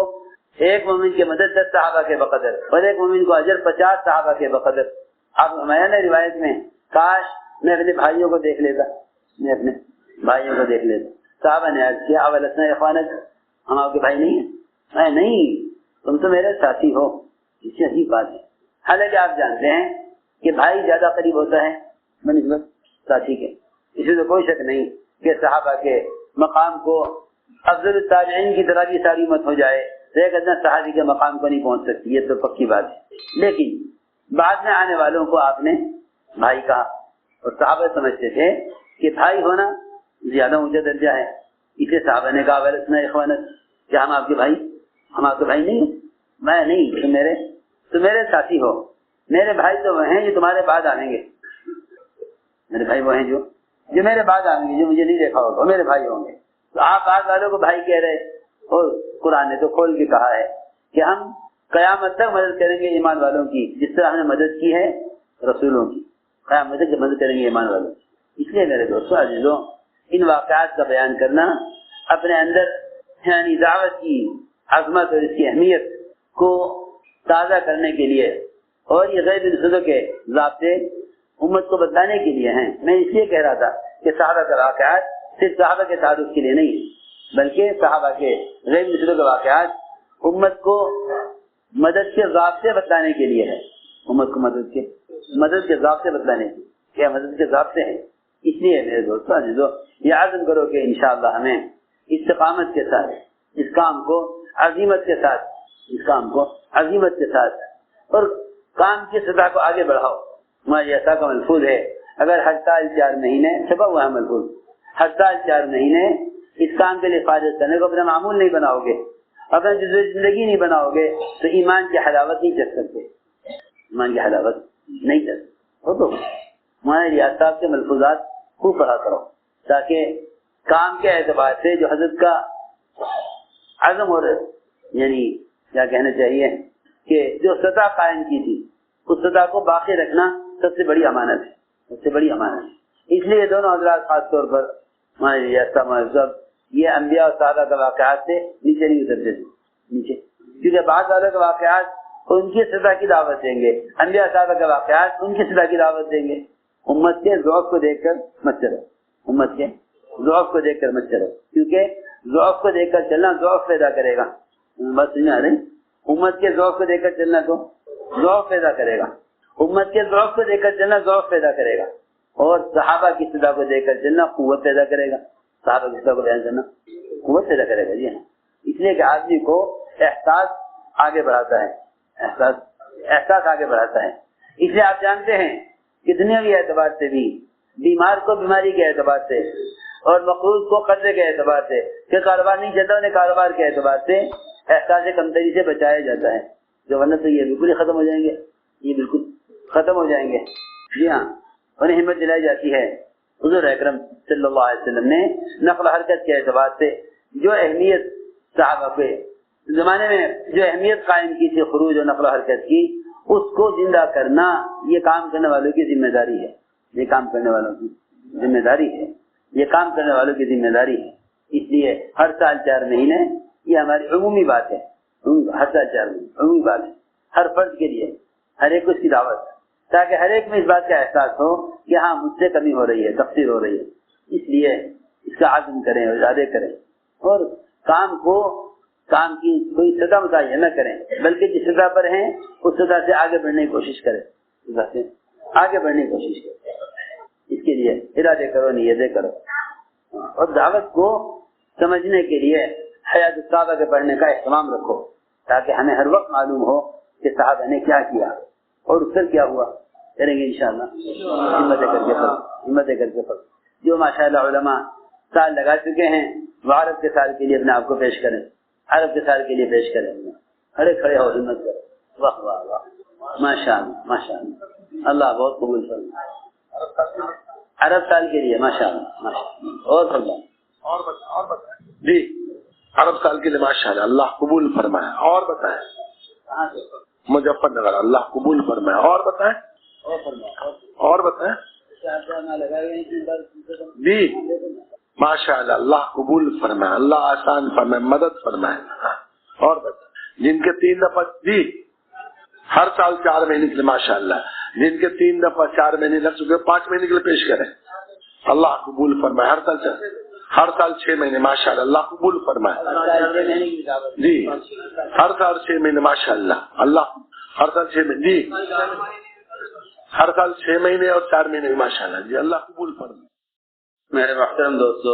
ایک مومن کی مدد 10 صحابہ کے بقدر، اور ایک مومن کو اجر 50 صحابہ کے بقدر. آپ ہمارے نے روایت میں کاش میں اپنے بھائیوں کو دیکھ لیتا. صحابہ نے عرض کیا اولسنا اخوانک، ہم آپ کے بھائی نہیں ہیں؟ میں نہیں، تم تو میرے ساتھی ہو. اس سے عجیب بات ہے. حالانکہ آپ جانتے ہیں کہ بھائی زیادہ قریب ہوتا ہے بنسبت ساتھی کے. اس میں تو کوئی شک نہیں کہ صحابہ کے مقام کو افضل التابعین کی طرح کی ساری امت ہو جائے تو ایک ادنا صحابی کے مقام کو نہیں پہنچ سکتی، یہ تو پکی بات ہے. لیکن بعد میں آنے والوں کو آپ نے بھائی کہا، اور صحابہ سمجھتے تھے کہ بھائی ہونا زیادہ اونچا درجہ ہے. اسے صحابہ نے کہا ولسنا اخوانک، کیا ہم آپ کے بھائی نہیں ہیں؟ میں نہیں، تم میرے ساتھی ہو. میرے بھائی تو وہ ہیں جو تمہارے بعد آئیں گے، میرے بھائی وہ ہیں جو میرے بعد آئیں گے، جو مجھے نہیں دیکھا ہوگا، میرے بھائی ہوں گے. تو آپ بعد والوں کو بھائی کہہ رہے، اور قرآن نے تو کھول کے کہا ہے کہ ہم قیامت تک مدد کریں گے ایمان والوں کی، جس طرح ہم نے مدد کی ہے رسولوں کی. قیامت تک مدد کریں گے ایمان والوں کی. اس لیے میرے دوستوں عزیزوں، ان واقعات کا بیان کرنا اپنے اندر یعنی دعوت کی عظمت اور اس کی اہمیت کو تازہ کرنے کے لیے، اور یہ غیب الصدق کے ضابطے امت کو بتانے کے لیے ہیں. میں اس لیے کہہ رہا تھا کہ صحابہ کے واقعات صرف صحابہ کے تعارف کے لیے نہیں ہے، بلکہ صحابہ کے غیب الصدق کے واقعات امت کو مدد کے ضابطے بتانے کے لیے ہے. امت کو مدد کے ضابطے بتانے کے کیا مدد کے ضابطے ہیں. اس لیے میرے دوستوں عزیزو، یہ عزم کرو کہ انشاءاللہ ہمیں استقامت کے ساتھ اس کام کو عزیمت کے ساتھ اور کام کی سطح کو آگے بڑھاؤ. ہمارے ایسا کا ملفوظ ہے، اگر ہر سال 4 مہینے چھپا ہوا ہے ملفوظ، ہر سال 4 مہینے اس کام کے لیے فارغ کرنے کو اپنا معمول نہیں بناؤ گے، اپنا جزو زندگی نہیں بناؤ گے تو ایمان کی حلاوت نہیں چکھ سکتے. تو ہمارے ریاض صاحب کے ملفوظات خوب پڑھا کرو، تاکہ کام کے اعتبار سے جو حضرت کا عزم اور یعنی کیا کہنا چاہیے کہ جو سطح قائم کی تھی اس سطح کو باقی رکھنا سب سے بڑی امانت ہے. اس لیے دونوں حضرات خاص طور پر ہمارے ریاض صاحب یہ انبیاء اور صحابہ کے واقعات سے نیچے نہیں اترتے تھے، کیونکہ بعض والوں کے واقعات ان کی سطح کی دعوت دیں گے، انبیاء صحابہ کے واقعات ان کی سطح کی دعوت دیں گے. امت کے ذوق کو دیکھ کر مت چلو، کیونکہ ذوق کو دیکھ کر چلنا ذوق پیدا کرے گا. بس نہیں آ رہی، امت کے ذوق کو دیکھ کر چلنا تو ذوق پیدا کرے گا، اور صحابہ کی سطح کو دیکھ کر چلنا قوت پیدا کرے گا. صحابہ کی سطح کو بیان کرنا قوت پیدا کرے گا. جی ہاں، اس لیے کہ آدمی کو احساس آگے بڑھاتا ہے. اس لیے آپ جانتے ہیں کہ دنیاوی اعتبار سے بھی، بیمار کو بیماری کے اعتبار سے، اور مقروض کو قرضے کے اعتبار سے، کہ کاروبار نہیں چلتا انہیں کاروبار کے اعتبار سے احساس کمتری سے بچایا جاتا ہے. جو ورنہ تو یہ بالکل ہی ختم ہو جائیں گے. جی ہاں، انہیں ہمت دلائی جاتی ہے. حضور اکرم صلی اللہ علیہ وسلم نے نقل و حرکت کے اعتبار سے جو اہمیت صحابہ کے زمانے میں جو اہمیت قائم کی تھی خروج اور نقل و حرکت کی، اس کو زندہ کرنا یہ کام کرنے والوں کی ذمہ داری ہے. اس لیے ہر سال 4 مہینے یہ ہماری عمومی بات ہے. ہر فرد کے لیے، ہر ایک کو اس کی دعوت، تاکہ ہر ایک میں اس بات کا احساس ہو کہ ہاں مجھ سے کمی ہو رہی ہے، تقصیر ہو رہی ہے. اس لیے اس کا عزم کریں اور ارادے کریں، اور کام کو کام کی کوئی سطح متعین نہ کریں، بلکہ جس سطح پر ہیں اس سطح سے آگے بڑھنے کی کوشش کریں، آگے بڑھنے کی کوشش کریں، اس کے لیے ارادے کرو، نیتیں کرو، اور دعوت کو سمجھنے کے لیے حیات الصحابہ کے پڑھنے کا اہتمام رکھو، تاکہ ہمیں ہر وقت معلوم ہو کہ صحابہ نے کیا کیا اور اس پر کیا ہوا۔ کریں گے انشاءاللہ، ہمت کر کے پڑھو۔ جو ماشاءاللہ علماء سال لگا چکے ہیں وہ عرب کے سال کے لیے اپنے آپ کو پیش کریں، عرب کے سال کے لیے پیش کریں، کھڑے ہو، ہمت کرو، واہ واہ واہ، ماشاءاللہ ماشاءاللہ، اللہ بہت قبول فرمائے عرب سال کے لیے، ماشاءاللہ ماشاءاللہ، اور فرمائے اور بتائیں جی، عرب سال کے لیے ماشاءاللہ اللہ قبول فرمائے، اور بتائیں مظفر نگر اللہ قبول فرمائے، اور بتائیں اور بتائیں جی، ماشاءاللہ اللہ قبول فرمائے، اللہ آسان فرمائے، مدد فرمائے، اور بتائیں جن کے 3 دفعہ جی ہر سال 4 مہینے کے لیے ماشاءاللہ، جن کے 3 دفعہ 4 مہینے لگ چکے 5 مہینے کے لیے پیش کریں، اللہ قبول فرمائے، ہر سال 6 مہینے ماشاءاللہ اللہ قبول فرمائے جی، ہر سال 6 مہینے ماشاءاللہ اللہ، ہر سال 6 مہینے جی، ہر سال 6 مہینے اور 4 مہینے ماشاءاللہ جی، اللہ قبول فرمائے۔ میرے محترم دوستو،